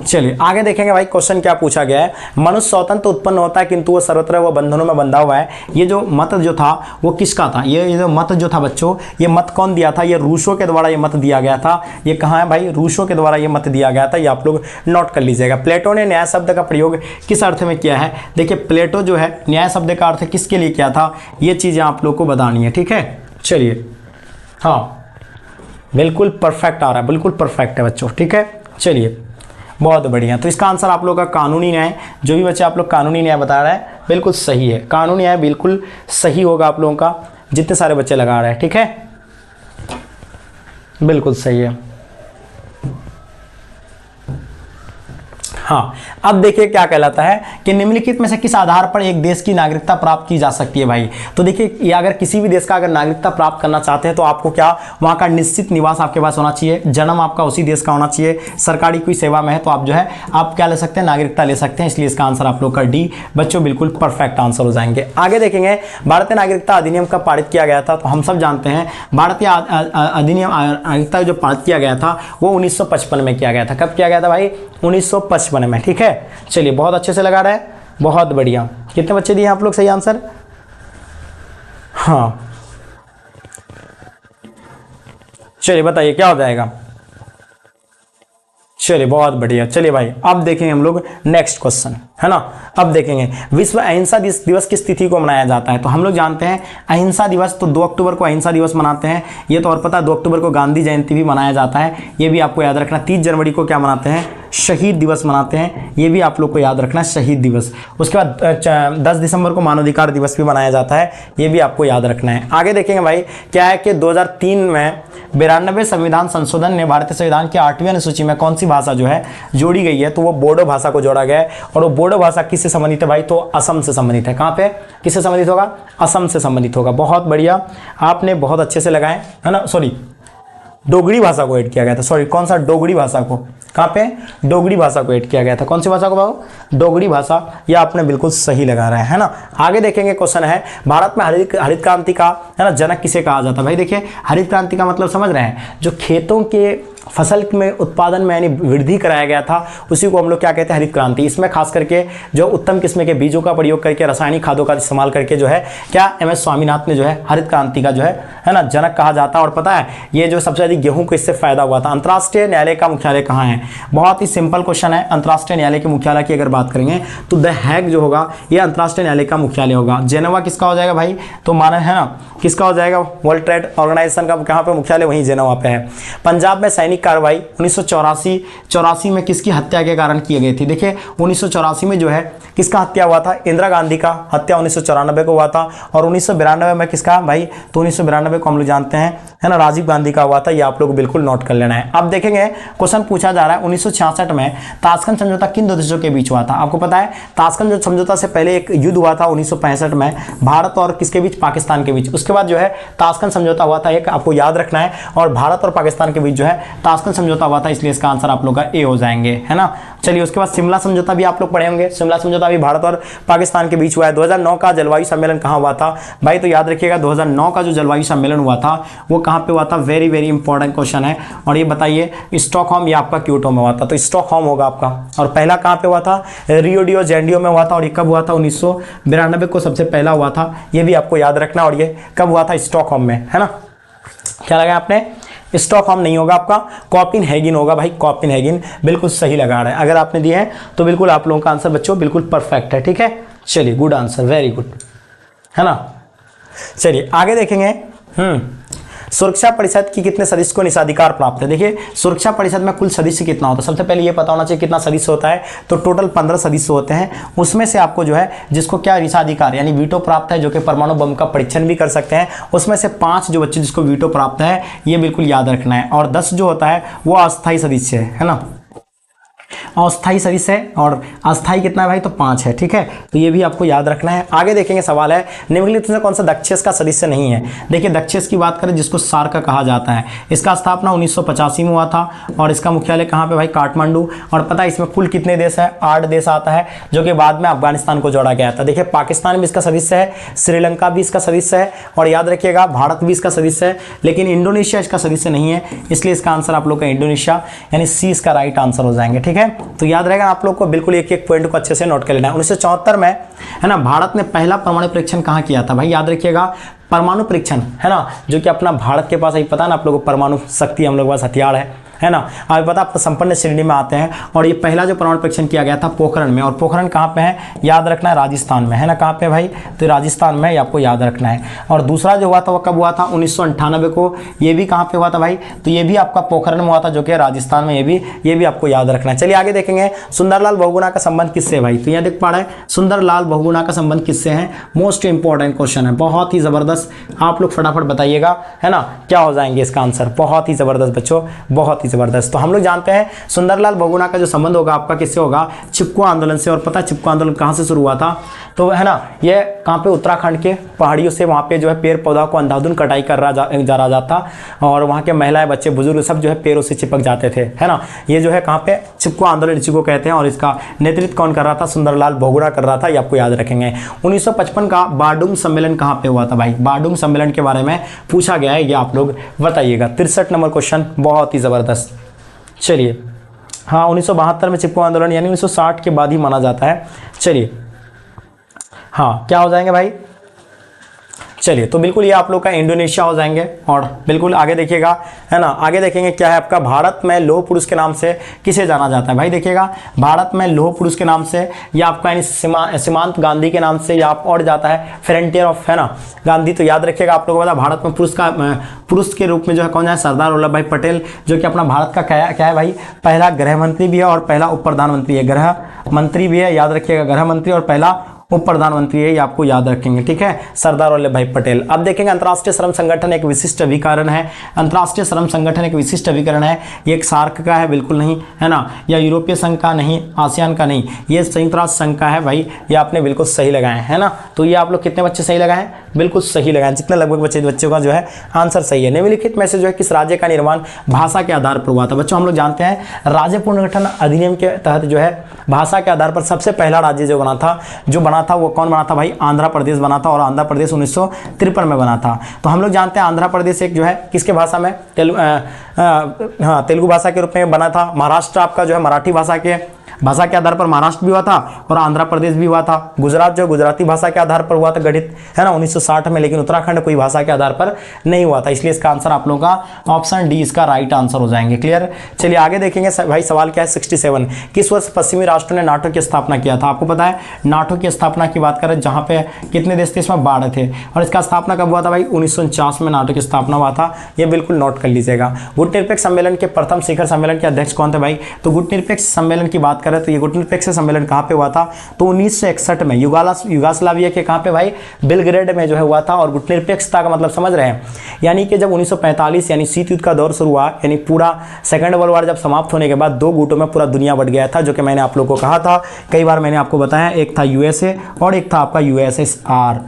चलिए आगे देखेंगे भाई, क्वेश्चन क्या पूछा गया है, मनुष्य स्वतंत्र उत्पन्न होता है किंतु वो सर्वत्र वो बंधनों में बंधा हुआ है। ये जो मत जो था वो किसका था? ये जो मत जो था बच्चों, ये मत कौन दिया था? ये रूसों के द्वारा ये मत दिया गया था। ये कहाँ है भाई? रूसों के द्वारा ये मत दिया गया था, ये आप लोग नोट कर लीजिएगा। प्लेटो ने न्याय शब्द का प्रयोग किस अर्थ में किया है? देखिए प्लेटो जो है न्याय शब्द का अर्थ किसके लिए किया था, ये चीजें आप लोग को बतानी है। ठीक है, चलिए हाँ बिल्कुल परफेक्ट आ रहा है, बिल्कुल परफेक्ट है बच्चों। ठीक है, चलिए बहुत बढ़िया। तो इसका आंसर आप लोग का कानूनी न्याय, जो भी बच्चे आप लोग कानूनी न्याय बता रहे हैं बिल्कुल सही है, कानूनी न्याय बिल्कुल सही होगा आप लोगों का, जितने सारे बच्चे लगा रहे हैं। ठीक है, बिल्कुल सही है। हाँ, अब देखिए क्या कहलाता है कि निम्नलिखित में से किस आधार पर एक देश की नागरिकता प्राप्त की जा सकती है भाई। तो देखिए ये अगर किसी भी देश का अगर नागरिकता प्राप्त करना चाहते हैं तो आपको क्या वहाँ का निश्चित निवास आपके पास होना चाहिए, जन्म आपका उसी देश का होना चाहिए, सरकारी कोई सेवा में है तो आप जो है आप क्या ले सकते हैं, नागरिकता ले सकते हैं। इसलिए इसका आंसर आप लोग का डी बच्चों बिल्कुल परफेक्ट आंसर हो जाएंगे। आगे देखेंगे भारतीय नागरिकता अधिनियम कब पारित किया गया था। तो हम सब जानते हैं भारतीय अधिनियम नागरिकता जो पारित किया गया था वो 1955 में किया गया था। कब किया गया था भाई, 1955 में। ठीक है, चलिए बहुत अच्छे से लगा रहे हैं, बहुत बढ़िया। कितने बच्चे दिए आप लोग सही आंसर? हाँ, चलिए बताइए क्या हो जाएगा। चलिए बहुत बढ़िया। चलिए भाई अब देखेंगे हम लोग नेक्स्ट क्वेश्चन, है ना। अब देखेंगे विश्व अहिंसा दिवस किस तिथि को मनाया जाता है। तो हम लोग जानते हैं अहिंसा दिवस तो 2 अक्टूबर को अहिंसा दिवस मनाते हैं, ये तो और पता है। 2 अक्टूबर को गांधी जयंती भी मनाया जाता है, ये भी आपको याद रखना। 30 जनवरी को क्या मनाते हैं, शहीद दिवस मनाते हैं, ये भी आप लोग को याद रखना, शहीद दिवस। उसके बाद 10 दिसंबर को मानवाधिकार दिवस भी मनाया जाता है, ये भी आपको याद रखना है। आगे देखेंगे भाई क्या है कि 2003 में 92वें संविधान संशोधन ने भारतीय संविधान की 8वीं अनुसूची में कौन सी भाषा जो है जोड़ी गई है। तो वो बोडो भाषा को जोड़ा गया है। और वो बोडो भाषा किससे संबंधित है भाई, तो असम से संबंधित है। कहाँ पे, किससे संबंधित होगा, असम से संबंधित होगा। बहुत बढ़िया, आपने बहुत अच्छे से लगाए, है ना। सॉरी, डोगरी भाषा को ऐड किया गया था। सॉरी, कौन सा, डोगरी भाषा को। कहाँ पे, डोगरी भाषा को ऐड किया गया था। कौन सी भाषा को बाबू, डोगरी भाषा। ये आपने बिल्कुल सही लगा रहा है ना। आगे देखेंगे क्वेश्चन है भारत में हरित क्रांति का, है ना, जनक किसे कहा जाता है। भाई देखिए हरित क्रांति का मतलब समझ रहे हैं, जो खेतों के फसल में उत्पादन में यानी वृद्धि कराया गया था उसी को हम लोग क्या कहते हैं, हरित क्रांति। इसमें खास करके जो उत्तम किस्म के बीजों का प्रयोग करके रासायनिक खादों का इस्तेमाल करके जो है क्या एमएस स्वामीनाथन ने जो है हरित क्रांति का जो है ना जनक कहा जाता है। और पता है ये जो सबसे अधिक गेहूं को इससे फायदा हुआ था। अंतर्राष्ट्रीय न्यायालय का मुख्यालय कहाँ है, बहुत ही सिंपल क्वेश्चन है। अंतर्राष्ट्रीय न्यायालय के मुख्यालय की अगर बात करेंगे तो द हैग जो होगा ये अंतर्राष्ट्रीय न्यायालय का मुख्यालय होगा। जेनेवा किसका हो जाएगा भाई, तो माना है ना किसका हो जाएगा, वर्ल्ड ट्रेड ऑर्गेनाइजेशन का कहाँ पे मुख्यालय, वहीं जेनेवा पे है। पंजाब में सैनिक कार्रवाई 1984 में किसकी हत्या के कारण की गई थी। देखिए 1984 में जो है किसका हत्या हुआ था, इंदिरा गांधी का हत्या 1994 को हुआ था। और 1992 में किसका भाई, तो 1992 को हम लोग जानते हैं, है ना, राजीव गांधी का हुआ था। ये आप लोग बिल्कुल नोट कर लेना है। अब देखेंगे क्वेश्चन पूछा जा रहा है 1966 में ताशकंद समझौता किन दो देशों के बीच हुआ था। आपको पता है ताशकंद समझौता से पहले एक युद्ध हुआ था 1965 में भारत और किसके बीच, पाकिस्तान के बीच। उसके बाद जो है ताशकंद समझौता हुआ था, एक आपको याद रखना है। और भारत और पाकिस्तान के बीच जो है ताशकंद समझौता हुआ था, इसलिए इसका आंसर आप लोग का ए हो जाएंगे, है ना। चलिए उसके बाद शिमला समझौता भी आप लोग पढ़े होंगे। शिमला समझौता भी भारत और पाकिस्तान के बीच हुआ है। 2009 का जलवायु सम्मेलन कहाँ हुआ था भाई, तो याद रखिएगा 2009 का जो जलवायु सम्मेलन हुआ था वो कहाँ पे हुआ था, वेरी वेरी इंपॉर्टेंट क्वेश्चन है। और ये बताइए स्टॉकहोम या आपका क्योटो में हुआ था, तो स्टॉकहोम होगा आपका। और पहला कहाँ पे हुआ था, रियो डी जेनेरियो में हुआ था। और ये कब हुआ था, 1992 को सबसे पहला हुआ था, ये भी आपको याद रखना। और ये कब हुआ था, स्टॉकहोम में, है ना। क्या लगा आपने, स्टॉकहोम नहीं होगा आपका, कोपेनहेगन होगा भाई, कोपेनहेगन। बिल्कुल सही लगा रहा है, अगर आपने दिए हैं तो बिल्कुल आप लोगों का आंसर बच्चों बिल्कुल परफेक्ट है। ठीक है, चलिए गुड आंसर, वेरी गुड, है ना। चलिए आगे देखेंगे सुरक्षा परिषद की कितने सदस्य को निषेधाधिकार प्राप्त है। देखिए सुरक्षा परिषद में कुल सदस्य कितना होता है, सबसे पहले ये पता होना चाहिए कितना सदस्य होता है। तो टोटल 15 सदस्य होते हैं। उसमें से आपको जो है जिसको क्या निषेधाधिकार यानी वीटो प्राप्त है, जो कि परमाणु बम का परीक्षण भी कर सकते हैं, उसमें से 5 जो बच्चे जिसको वीटो प्राप्त है, ये बिल्कुल याद रखना है। और 10 जो होता है वो अस्थायी सदस्य है ना, अस्थायी सदस्य है। और अस्थायी कितना है भाई, तो 5 है। ठीक है, तो ये भी आपको याद रखना है। आगे देखेंगे सवाल है निम्नलिखित में कौन सा दक्षेस का सदस्य नहीं है। देखिए दक्षेस की बात करें जिसको सार्क कहा जाता है, इसका स्थापना 1985 में हुआ था। और इसका मुख्यालय कहाँ पे भाई, काठमांडू। और पता है इसमें कुल कितने देश है, 8 देश आता है, जो कि बाद में अफगानिस्तान को जोड़ा गया था। देखिए पाकिस्तान भी इसका सदस्य है, श्रीलंका भी इसका सदस्य है, और याद रखिएगा भारत भी इसका सदस्य है, लेकिन इंडोनेशिया इसका सदस्य नहीं है। इसलिए इसका आंसर आप लोग का इंडोनेशिया यानी सी इसका राइट आंसर हो जाएंगे। ठीक है, तो याद रहेगा आप लोग को, बिल्कुल एक एक पॉइंट को अच्छे से नोट कर लेना है। 1974 में, है ना, भारत ने पहला परमाणु परीक्षण कहाँ किया था भाई, याद रखिएगा परमाणु परीक्षण, है ना, जो कि अपना भारत के पास, पता है ना आप लोगों को, परमाणु शक्ति हम लोग के पास हथियार है ना। आप पता आप संपन्न श्रेणी में आते हैं। और ये पहला जो परमाणु परीक्षण किया गया था पोखरण में। और पोखरण कहाँ पे है, याद रखना है, राजस्थान में, है ना। कहाँ पे भाई, तो राजस्थान में, ये आपको याद रखना है। और दूसरा जो हुआ था वो कब हुआ था, 1998 को। ये भी कहाँ पे हुआ था भाई, तो ये भी आपका पोखरण में हुआ था, जो कि राजस्थान में। ये भी आपको याद रखना है। चलिए आगे देखेंगे सुंदरलाल बहुगुणा का संबंध किससे है भाई, तो यहाँ देख पा रहे हैं सुंदरलाल बहुगुणा का संबंध किससे है। मोस्ट इंपॉर्टेंट क्वेश्चन है, बहुत ही जबरदस्त। आप लोग फटाफट बताइएगा, है ना, क्या हो जाएंगे इसका आंसर। बहुत ही जबरदस्त बच्चों, बहुत ही ही जबरदस्त। तो हम लोग जानते हैं सुंदरलाल बहुगुणा का जो संबंध होगा आपका किससे होगा, चिपको आंदोलन से। और पता है चिपको आंदोलन कहाँ से शुरू हुआ था, तो है ना, ये कहाँ पे, उत्तराखंड के पहाड़ियों से वहाँ पे जो है पेड़ पौधा को अंधाधुंध कटाई कर रहा जा रहा था, और वहाँ के महिलाएं बच्चे बुजुर्ग सब जो है पेड़ों से चिपक जाते थे, है ना। ये जो है कहाँ पे, चिपको आंदोलन इसी को कहते हैं। और इसका नेतृत्व कौन कर रहा था, सुंदरलाल बहुगुणा कर रहा था, ये आपको याद रखेंगे। 1955 का बारडूम सम्मेलन कहाँ पे हुआ था भाई, बारडूम सम्मेलन के बारे में पूछा गया है, ये आप लोग बताइएगा। 63 नंबर क्वेश्चन, बहुत ही जबरदस्त। चलिए, हाँ 1972 में चिपको आंदोलन, यानी 1960 के बाद ही माना जाता है। चलिए, हाँ क्या हो जाएंगे भाई, चलिए तो बिल्कुल ये आप लोग का इंडोनेशिया हो जाएंगे। और बिल्कुल आगे देखिएगा, है ना, आगे देखेंगे क्या है आपका, भारत में लौह पुरुष के नाम से किसे जाना जाता है भाई। देखिएगा, भारत में लौह पुरुष के नाम से, या आपका यानी सीमांत गांधी के नाम से, या आप और जाता है फ्रंटियर ऑफ, है ना, गांधी। तो याद रखिएगा, आप लोगों को पता भारत में पुरुष के रूप में जो है कौन है, सरदार वल्लभ भाई पटेल, जो कि अपना भारत का क्या है भाई, पहला गृह मंत्री भी है और पहला उप प्रधानमंत्री है, गृह मंत्री भी है, याद रखिएगा, गृह मंत्री और पहला उप प्रधानमंत्री है, ये आपको याद रखेंगे, ठीक है, सरदार वल्लभ भाई पटेल। अब देखेंगे अंतर्राष्ट्रीय श्रम संगठन एक विशिष्ट अभिकरण है, अंतर्राष्ट्रीय श्रम संगठन एक विशिष्ट अभिकरण है, ये एक सार्क का है, बिल्कुल नहीं, है ना, या यूरोपीय संघ का नहीं, आसियान का नहीं, ये संयुक्त राष्ट्र संघ का है भाई, ये आपने बिल्कुल सही लगाए, है ना। तो ये आप लोग कितने बच्चे सही लगाए, बिल्कुल सही लगाए, जितने लगभग बच्चों का जो है आंसर सही है। निम्नलिखित में से जो है किस राज्य का निर्माण भाषा के आधार पर हुआ था। बच्चों हम लोग जानते हैं राज्य पुनर्गठन अधिनियम के तहत जो है भाषा के आधार पर सबसे पहला राज्य जो बना था वो कौन बना था भाई, आंध्र प्रदेश बना था, और आंध्र प्रदेश 1953 में बना था। तो हम लोग जानते हैं आंध्र प्रदेश एक जो है किसके भाषा में, तेलुगु भाषा के रूप में बना था। महाराष्ट्र आपका जो है मराठी भाषा के आधार पर महाराष्ट्र भी हुआ था और आंध्र प्रदेश भी हुआ था। गुजरात जो गुजराती भाषा के आधार पर हुआ था गठित, है ना, 1960 में, लेकिन उत्तराखंड कोई भाषा के आधार पर नहीं हुआ था, इसलिए इसका आंसर आप लोगों का ऑप्शन डी इसका राइट आंसर हो जाएंगे। क्लियर। चलिए आगे देखेंगे भाई, सवाल क्या है 67, किस वर्ष पश्चिमी राष्ट्रों ने नाटो की स्थापना किया था। आपको पता है नाटो की स्थापना की बात करें, जहां पे कितने देश थे, इसमें 12 थे, और इसका स्थापना कब हुआ था भाई, 1949 में नाटो की स्थापना हुआ था, ये बिल्कुल नोट कर लीजिएगा। गुटनिरपेक्ष सम्मेलन के प्रथम शिखर सम्मेलन के अध्यक्ष कौन थे भाई, तो गुटनिरपेक्ष सम्मेलन की बात करें तो ये गुटनिरपेक्ष सम्मेलन कहां पे हुआ था, तो 1961 में युगोस्लाविया के कहां पे भाई, बेलग्रेड में जो है हुआ था। और गुटनिरपेक्षता का मतलब समझ रहे हैं, यानी कि जब 1945 यानी शीत युद्ध का दौर शुरू हुआ, यानी पूरा सेकंड वर्ल्ड वॉर जब समाप्त होने के बाद दो गुटों में पूरा दुनिया बट गया था, जो कि मैंने आप लोगों को कहा था कई बार, मैंने आपको बताया, एक था यूएसए और एक था आपका यूएसएसआर,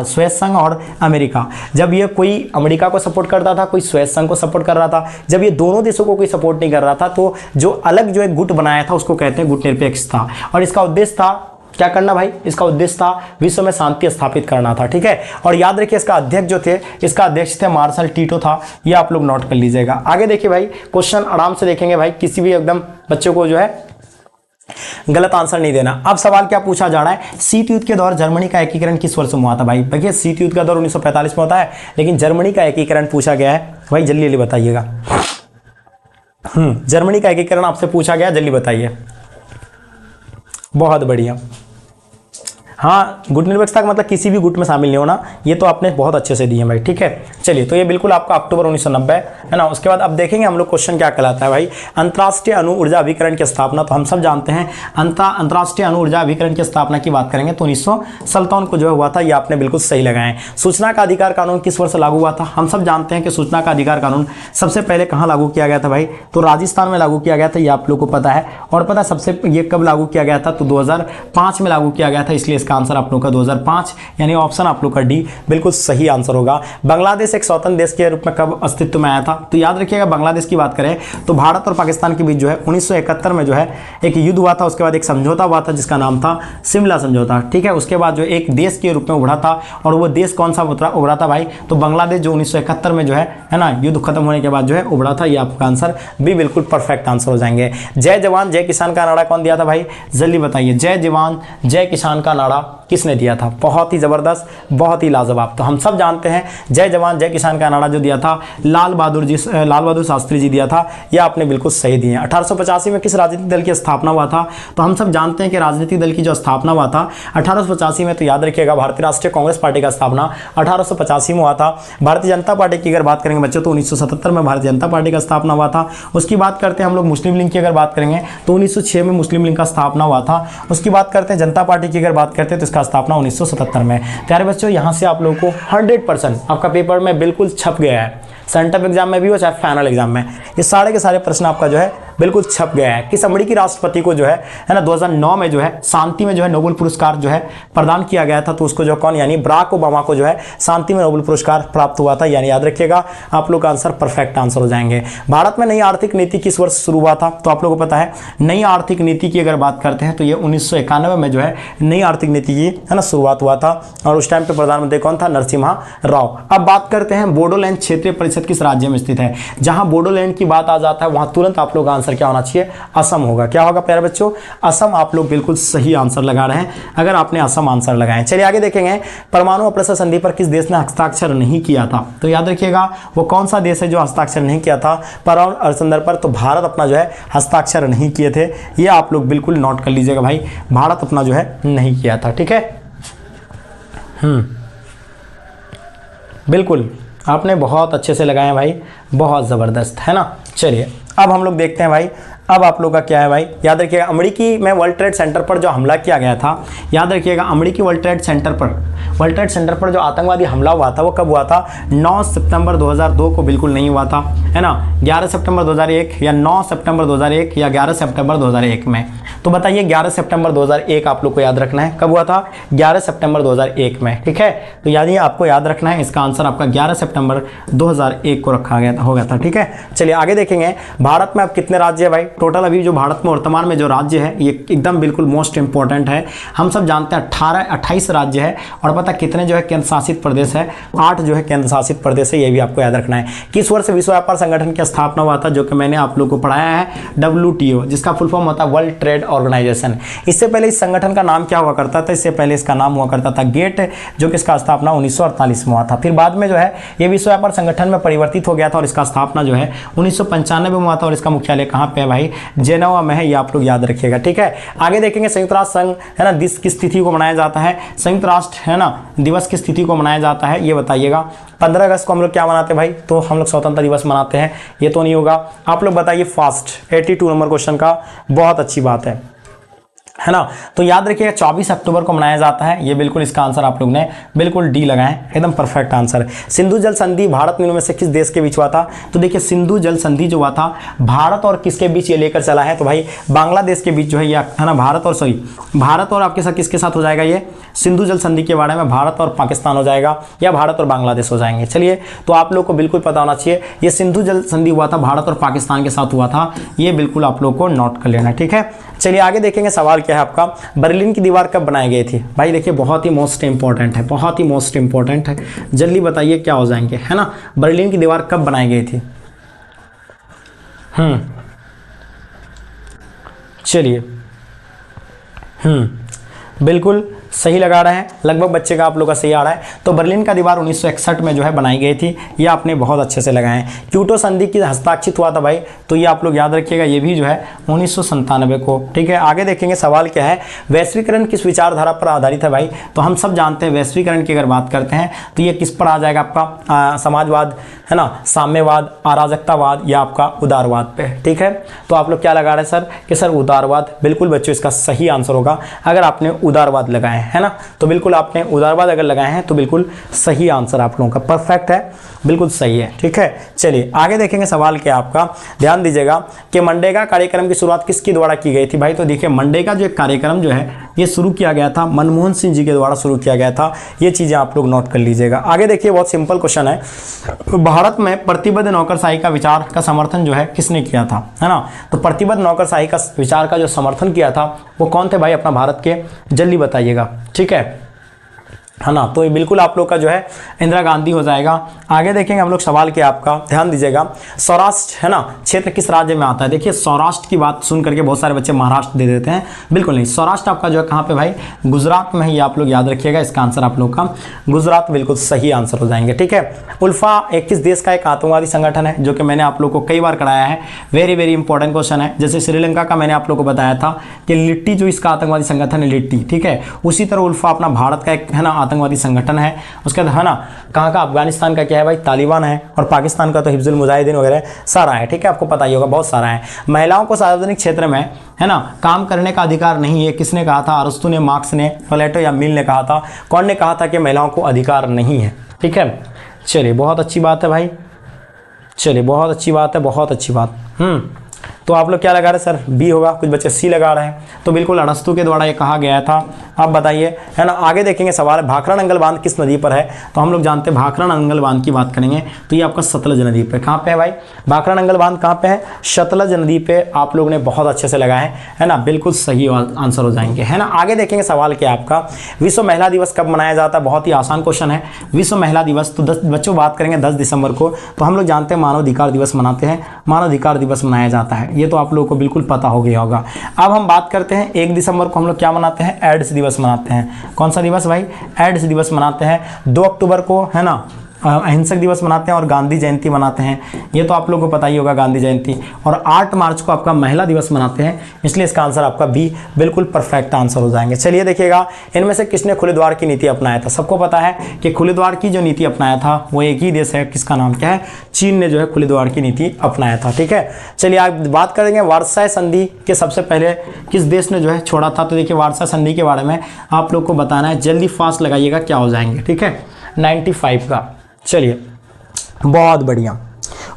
स्वेत संघ और अमेरिका। जब ये कोई अमेरिका को सपोर्ट करता था, कोई स्वेत संघ को सपोर्ट कर रहा था, जब ये दोनों देशों को कोई सपोर्ट नहीं कर रहा था, तो जो अलग जो एक गुट बनाया था उसको कहते हैं गुटनिरपेक्षता। और इसका उद्देश्य था क्या करना भाई, इसका उद्देश्य था विश्व में शांति स्थापित करना था, ठीक है। और याद रखिए इसका अध्यक्ष जो थे, इसका अध्यक्ष थे मार्शल टीटो था, ये आप लोग नोट कर लीजिएगा। आगे देखिए भाई, क्वेश्चन आराम से देखेंगे भाई, किसी भी एकदम बच्चों को जो है गलत आंसर नहीं देना। अब सवाल क्या पूछा जा रहा है, शीत युद्ध के दौर जर्मनी का एकीकरण किस वर्ष में हुआ था भाई। देखिए शीत युद्ध का दौर 1945 में होता है, लेकिन जर्मनी का एकीकरण पूछा गया है भाई, जल्दी जल्दी बताइएगा। जर्मनी का एकीकरण आपसे पूछा गया, जल्दी बताइए। बहुत बढ़िया, हाँ, गुटनिरपेक्षता का मतलब किसी भी गुट में शामिल नहीं होना, ये तो आपने बहुत अच्छे से दिए भाई, ठीक है। चलिए तो ये बिल्कुल आपका अक्टूबर 1990 है ना। उसके बाद अब देखेंगे हम लोग क्वेश्चन क्या कहलाता है भाई, अंतर्राष्ट्रीय अणु ऊर्जा अभिकरण की स्थापना। तो हम सब जानते हैं अंतर्राष्ट्रीय अणु ऊर्जा अभिकरण की स्थापना की बात करेंगे तो 1957 को जो हुआ था, ये आपने बिल्कुल सही लगाए। सूचना का अधिकार कानून किस वर्ष लागू हुआ था। हम सब जानते हैं कि सूचना का अधिकार कानून सबसे पहले कहाँ लागू किया गया था भाई, तो राजस्थान में लागू किया गया था, ये आप लोग को पता है। और पता है सबसे ये कब लागू किया गया था, तो 2005 में लागू किया गया था, इसलिए इसका आंसर आप लोग का 2005 यानी ऑप्शन आप लोग का डी बिल्कुल सही आंसर होगा। बांग्लादेश एक स्वतंत्र देश के रूप में कब अस्तित्व में आया था, तो याद रखिएगा बांग्लादेश की बात करें तो भारत और पाकिस्तान के बीच जो है 1971 में जो है एक युद्ध हुआ था, उसके बाद एक समझौता हुआ था जिसका नाम था शिमला समझौता, ठीक है। उसके बाद जो एक देश के रूप में उभरा था, और वो देश कौन सा उभरा था भाई, तो बांग्लादेश जो 1971 में जो है ना, युद्ध खत्म होने के बाद जो है उभरा था, ये आपका आंसर भी बिल्कुल परफेक्ट आंसर हो जाएंगे। जय जवान जय किसान का नारा कौन दिया था भाई, जल्दी बताइए। जय जवान जय किसान का नारा किसने दिया था, बहुत ही जबरदस्त, बहुत ही लाजवाब। तो हम सब जानते हैं जय जवान जय किसान का नारा जो दिया था लाल बहादुर शास्त्री जी दिया था, यह आपने बिल्कुल सही दिए। 1885 में किस राजनीतिक दल की स्थापना हुआ था, तो हम सब जानते हैं कि राजनीतिक दल की जो स्थापना हुआ था 1885 में, तो याद रखिएगा भारतीय राष्ट्रीय कांग्रेस पार्टी का स्थापना 1885 में हुआ था। भारतीय जनता पार्टी की अगर बात करेंगे बच्चों तो 1977 में भारतीय जनता पार्टी का स्थापना हुआ था। उसकी बात करते हैं हम लोग मुस्लिम लीग की अगर बात करेंगे तो 1906 में मुस्लिम लीग का स्थापना हुआ था। उसकी बात करते हैं जनता पार्टी की अगर बात करते हैं तो इसका स्थापना 1977 में। प्यारे बच्चों यहाँ से आप लोगों को 100% आपका पेपर में बिल्कुल छप गया है, सेंटर एग्जाम में भी हो चाहे फाइनल एग्जाम में, ये सारे के सारे प्रश्न आपका जो है बिल्कुल छप गया है। किस अमेरिकी राष्ट्रपति को जो है ना 2009 में जो है शांति में जो है नोबेल पुरस्कार जो है प्रदान किया गया था, तो उसको जो कौन, यानी बराक ओबामा को जो है शांति में नोबेल पुरस्कार प्राप्त हुआ था। यानी याद रखिएगा, आप लोग का आंसर परफेक्ट आंसर हो जाएंगे। भारत में नई आर्थिक नीति किस वर्ष शुरू हुआ था, तो आप लोगों को पता है नई आर्थिक नीति की अगर बात करते हैं तो ये 1991 में जो है नई आर्थिक नीति की है ना शुरुआत हुआ था, और उस टाइम पे प्रधानमंत्री कौन था, नरसिम्हा राव। अब बात करते हैं बोडोलैंड क्षेत्रीय परिषद किस राज्य में स्थित है। जहां बोडोलैंड की बात आ जाता है वहां तुरंत आप लोग का आंसर क्या होना चाहिए, असम होगा। क्या होगा प्यारे बच्चों, असम। आप लोग बिल्कुल सही आंसर लगा रहे हैं अगर आपने असम आंसर लगाए। चलिए आगे देखेंगे, परमाणु अप्रसर संधि पर किस देश ने हस्ताक्षर नहीं किया था, तो याद रखिएगा वो कौन सा देश है जो हस्ताक्षर नहीं किया था परमाणु संधि पर, तो भारत अपना जो है हस्ताक्षर नहीं किए थे। ये आप लोग बिल्कुल नोट कर लीजिएगा भाई, भारत अपना जो है नहीं किया था। ठीक है, बिल्कुल आपने बहुत अच्छे से लगाए भाई, बहुत ज़बरदस्त है ना। चलिए अब हम लोग देखते हैं भाई, अब आप लोग का क्या है भाई, याद रखिएगा अमेरिकी में वर्ल्ड ट्रेड सेंटर पर जो हमला किया गया था, याद रखिएगा अमेरिकी वर्ल्ड ट्रेड सेंटर पर जो आतंकवादी हमला हुआ था वो कब हुआ था, 9 सितंबर 2002 को बिल्कुल नहीं हुआ था, है ना, 11 सितंबर 2001 या 9 सितंबर 2001 या 11 सितंबर 2001 में। तो बताइए 11 सितंबर 2001 आप लोग को याद रखना है, कब हुआ था, 11 सितंबर 2001 में। ठीक है, तो यानी आपको याद रखना है, इसका आंसर आपका 11 सितंबर 2001 को रखा गया था, हो गया था। ठीक है, चलिए आगे देखेंगे, भारत में अब कितने राज्य है भाई, टोटल अभी जो भारत में वर्तमान में जो राज्य है ये एकदम बिल्कुल मोस्ट इंपॉर्टेंट है। हम सब जानते हैं 28 राज्य है, और पता कितने जो है केंद्र शासित प्रदेश है, 8 जो है केंद्र शासित प्रदेश है, ये भी आपको याद रखना है। किस वर्ष विश्व व्यापार संगठन की स्थापना हुआ था, जो कि मैंने आप लोगों को पढ़ाया है, WTO, जिसका फुल फॉर्म होता है वर्ल्ड ट्रेड ऑर्गेनाइजेशन। इससे पहले इस संगठन का नाम क्या हुआ करता था, इससे पहले इसका नाम हुआ करता था गेट, जो कि इसका स्थापना 1948 में हुआ था। फिर बाद में जो है ये विश्व व्यापार संगठन में परिवर्तित हो गया था, और इसका स्थापना जो है 1995 में हुआ था, और इसका मुख्यालय कहाँ पे है भाई, जेनेवा में है, ये आप लोग याद रखिएगा। ठीक है, आगे देखेंगे संयुक्त राष्ट्र संघ है ना दिवस किस तिथि को मनाया जाता है, संयुक्त राष्ट्र है ना दिवस किस तिथि को मनाया जाता है, ये बताइएगा। 15 अगस्त को हम लोग क्या मनाते हैं भाई, तो हम लोग स्वतंत्रता दिवस मनाते हैं, ये तो नहीं होगा, आप लोग बताइए फास्ट। 82 नंबर क्वेश्चन का, बहुत अच्छी बात है ना। तो याद रखिएगा 24 अक्टूबर को मनाया जाता है, ये बिल्कुल इसका आंसर आप लोग ने बिल्कुल डी लगाए, एकदम परफेक्ट आंसर। सिंधु जल संधि भारत निम्न में से किस देश के बीच हुआ था, तो देखिए सिंधु जल संधि जो हुआ था भारत और किसके बीच ये लेकर चला है, तो भाई बांग्लादेश के बीच जो है, है ना, भारत और आपके साथ किसके साथ हो जाएगा, ये सिंधु जल संधि के बारे में भारत और पाकिस्तान हो जाएगा, या भारत और बांग्लादेश हो जाएंगे। चलिए, तो आप लोग को बिल्कुल पता होना चाहिए ये सिंधु जल संधि हुआ था भारत और पाकिस्तान के साथ हुआ था, ये बिल्कुल आप लोग को नोट कर लेना। ठीक है, चलिए आगे देखेंगे, सवाल क्या है आपका, बर्लिन की दीवार कब बनाई गई थी, भाई देखिए बहुत ही मोस्ट इंपॉर्टेंट है, बहुत ही मोस्ट इंपॉर्टेंट है, जल्दी बताइए क्या हो जाएंगे, है ना। बर्लिन की दीवार कब बनाई गई थी, चलिए बिल्कुल सही लगा रहे हैं, लगभग बच्चे का आप लोग का सही आ रहा है। तो बर्लिन का दीवार 1961 में जो है बनाई गई थी, ये आपने बहुत अच्छे से लगाए हैं। क्योटो संधि की हस्ताक्षरित हुआ था भाई, तो ये आप लोग याद रखिएगा, ये भी जो है 1997 को। ठीक है, आगे देखेंगे, सवाल क्या है, वैश्वीकरण किस विचारधारा पर आधारित है भाई, तो हम सब जानते हैं वैश्वीकरण की अगर बात करते हैं तो ये किस पर आ जाएगा आपका, समाजवाद, है ना, साम्यवाद, अराजकतावाद, या आपका उदारवाद पे। ठीक है, तो आप लोग क्या लगा रहे हैं सर, कि सर उदारवाद, बिल्कुल बच्चों इसका सही आंसर होगा अगर आपने उदारवाद लगाए, है ना, तो बिल्कुल आपने उदारवाद अगर लगाए हैं तो बिल्कुल सही आंसर आप लोगों का परफेक्ट है, बिल्कुल सही है। ठीक है, चलिए आगे देखेंगे, सवाल क्या आपका, ध्यान दीजिएगा कि मनरेगा कार्यक्रम की शुरुआत किसके द्वारा की गई थी भाई, तो देखिए मनरेगा जो कार्यक्रम जो है ये शुरू किया गया था मनमोहन सिंह जी के द्वारा शुरू किया गया था, ये चीजें आप लोग नोट कर लीजिएगा। आगे देखिए, बहुत सिंपल क्वेश्चन है, भारत में प्रतिबद्ध नौकरशाही का विचार का समर्थन जो है किसने किया था, है ना, तो प्रतिबद्ध नौकरशाही का विचार का जो समर्थन किया था वो कौन थे भाई, अपना भारत के, जल्दी बताइएगा। ठीक है ना, तो ये बिल्कुल आप लोग का जो है इंदिरा गांधी हो जाएगा। आगे देखेंगे हम लोग, सवाल क्या आपका, ध्यान दीजिएगा, सौराष्ट्र है ना क्षेत्र किस राज्य में आता है, देखिए सौराष्ट्र की बात सुन करके बहुत सारे बच्चे महाराष्ट्र दे देते हैं, बिल्कुल नहीं, सौराष्ट्र आपका जो है कहाँ पे भाई, गुजरात में है, ये आप लोग याद रखिएगा, इसका आंसर आप लोग का गुजरात बिल्कुल सही आंसर हो जाएंगे। ठीक है, उल्फा एक किस देश का एक आतंकवादी संगठन है, जो कि मैंने आप लोग को कई बार कराया है, वेरी वेरी इंपॉर्टेंट क्वेश्चन है। जैसे श्रीलंका का मैंने आप लोग को बताया था कि लिट्टी जो इसका आतंकवादी संगठन है, लिट्टी, ठीक है, उसी तरह उल्फा अपना भारत का एक है ना आतंकवादी संगठन है। उसके बाद है ना कहाँ का, अफगानिस्तान का क्या है भाई, तालिबान है, और पाकिस्तान का तो हिफ्जुल मुजाहिदीन वगैरह सारा है। ठीक है, आपको पता ही होगा, बहुत सारा है। महिलाओं को सार्वजनिक क्षेत्र में है ना काम करने का अधिकार नहीं है, किसने कहा था, अरस्तु ने, मार्क्स ने, प्लेटो या मिल ने कहा था, कौन ने कहा था कि महिलाओं को अधिकार नहीं है। ठीक है, चलिए बहुत अच्छी बात है भाई, चलिए बहुत अच्छी बात है, बहुत अच्छी बात। तो आप लोग क्या लगा रहे हैं सर? बी होगा, कुछ बच्चे सी लगा रहे हैं। तो बिल्कुल अरस्तु के द्वारा ये कहा गया था। आप बताइए, है ना। आगे देखेंगे सवाल, भाखड़ा नंगल बांध किस नदी पर है? तो हम लोग जानते हैं भाखड़ा नंगल बांध की बात करेंगे तो ये आपका सतलज नदी पे। कहाँ पे है भाई? भाखड़ा नंगल बांध कहाँ पे है? सतलज नदी पे। आप लोग ने बहुत अच्छे से लगाए है ना, बिल्कुल सही आंसर हो जाएंगे, है ना। आगे देखेंगे सवाल क्या आपका, विश्व महिला दिवस कब मनाया जाता है? बहुत ही आसान क्वेश्चन है। विश्व महिला दिवस तो 10 बच्चों बात करेंगे 10 दिसंबर को। तो हम लोग जानते हैं मानवाधिकार दिवस मनाते हैं, मानवाधिकार दिवस मनाया जाता है, ये तो आप लोगों को बिल्कुल पता हो गया होगा। अब हम बात करते हैं 1 दिसंबर को हम लोग क्या मनाते हैं? एड्स दिवस मनाते हैं। कौन सा दिवस भाई? एड्स दिवस मनाते हैं। 2 अक्टूबर को, है ना, अहिंसक दिवस मनाते हैं और गांधी जयंती मनाते हैं, ये तो आप लोगों को पता ही होगा गांधी जयंती। और 8 मार्च को आपका महिला दिवस मनाते हैं, इसलिए इसका आंसर आपका बी बिल्कुल परफेक्ट आंसर हो जाएंगे। चलिए देखिएगा, इनमें से किसने खुले द्वार की नीति अपनाया था? सबको पता है कि खुले द्वार की जो नीति अपनाया था वो एक ही देश है, किसका नाम क्या है? चीन ने जो है खुले द्वार की नीति अपनाया था। ठीक है, चलिए आप बात करेंगे वार्साई संधि के सबसे पहले किस देश ने जो है छोड़ा था? तो देखिए वार्साई संधि के बारे में आप लोग को बताना है, जल्दी फास्ट लगाइएगा क्या हो जाएंगे। ठीक है, 95 का। चलिए बहुत बढ़िया,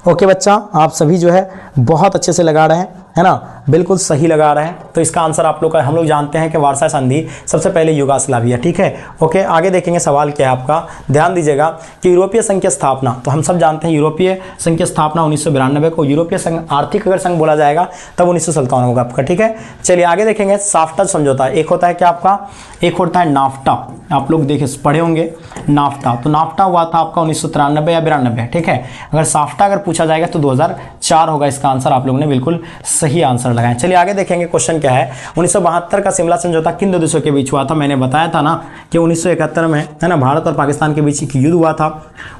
ओके बच्चा, आप सभी जो है बहुत अच्छे से लगा रहे हैं, है ना, बिल्कुल सही लगा रहे हैं। तो इसका आंसर आप लोग का, हम लोग जानते हैं कि वार्साई संधि सबसे पहले युगोस्लाविया। ठीक है, ओके। आगे देखेंगे सवाल क्या है आपका, ध्यान दीजिएगा कि यूरोपीय संघ की स्थापना, तो हम सब जानते हैं यूरोपीय संघ की स्थापना 1992 को। यूरोपीय संघ आर्थिक अगर संघ बोला जाएगा तब 1957 होगा आपका। ठीक है, चलिए आगे देखेंगे साफ्टा समझौता। एक होता है क्या आपका? एक होता है नाफ्टा। आप लोग देखे पढ़े होंगे नाफ्टा। तो नाफ्टा हुआ था आपका 1993 या 92। ठीक है, अगर साफ्टा अगर पूछा जाएगा तो 2004 होगा इसका आंसर। आप लोगों ने बिल्कुल सही आंसर लगाया। चलिए आगे देखेंगे क्वेश्चन क्या है। 1972 का शिमला समझौता किन 2 देशों के बीच हुआ था? मैंने बताया था ना कि 1971 में, है ना, भारत और पाकिस्तान के बीच एक युद्ध हुआ था।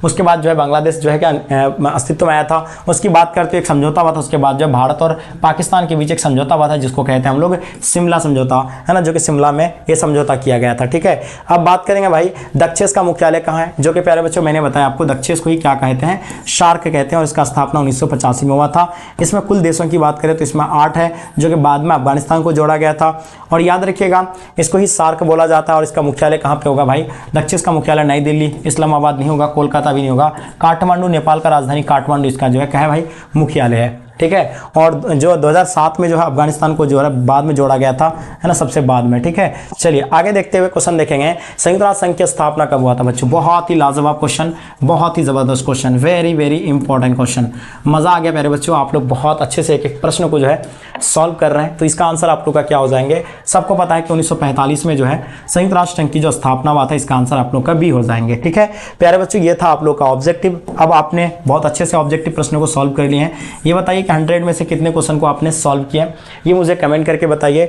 उसके बाद जो है बांग्लादेश जो है क्या अस्तित्व में आया था। उसकी बात करते हुए एक समझौता हुआ था। उसके बाद जो भारत और पाकिस्तान के बीच एक समझौता हुआ था जिसको कहते हैं हम लोग शिमला समझौता, है ना, जो कि शिमला में ये समझौता किया गया था। ठीक है, अब बात करेंगे भाई दक्षेस का मुख्यालय कहाँ है? जो कि प्यारे बच्चों मैंने बताया आपको, दक्षेस को ही क्या कहते हैं? शार्क कहते हैं। और इसका स्थापना 1985 में हुआ था। इसमें कुल देशों की बात करें तो इसमें 8 है, जो कि बाद में अफगानिस्तान को जोड़ा गया था। और याद रखिएगा इसको ही सार्क बोला जाता है। और इसका मुख्यालय कहाँ पे होगा भाई? दक्षिण का मुख्यालय नई दिल्ली, इस्लामाबाद नहीं होगा, कोलकाता भी नहीं होगा, काठमांडू, नेपाल का राजधानी काठमांडू इसका जो है क्या है भाई? मुख्यालय है। ठीक है, और जो 2007 में जो है अफगानिस्तान को जो है बाद में जोड़ा गया था, है ना, सबसे बाद में। ठीक है, चलिए आगे देखते हुए क्वेश्चन देखेंगे, संयुक्त राष्ट्र संघ की स्थापना कब हुआ था बच्चों? बहुत ही लाजवाब क्वेश्चन, बहुत ही जबरदस्त question, very very important question. मजा आ गया प्यारे बच्चों, आप लोग बहुत अच्छे से एक एक प्रश्न को जो है सॉल्व कर रहे हैं। तो इसका आंसर आप लोग का क्या हो जाएंगे? सबको पता है कि 1945 में जो है संयुक्त राष्ट्र संघ की जो स्थापना हुआ था, इसका आंसर आप लोग का बी हो जाएंगे। ठीक है प्यारे बच्चों, ये था आप लोग का ऑब्जेक्टिव। अब आपने बहुत अच्छे से ऑब्जेक्टिव प्रश्नों को सॉल्व कर लिए हैं। ये बताइए 100 में से कितने क्वेश्चन को आपने सॉल्व किया, ये मुझे कमेंट करके बताइए।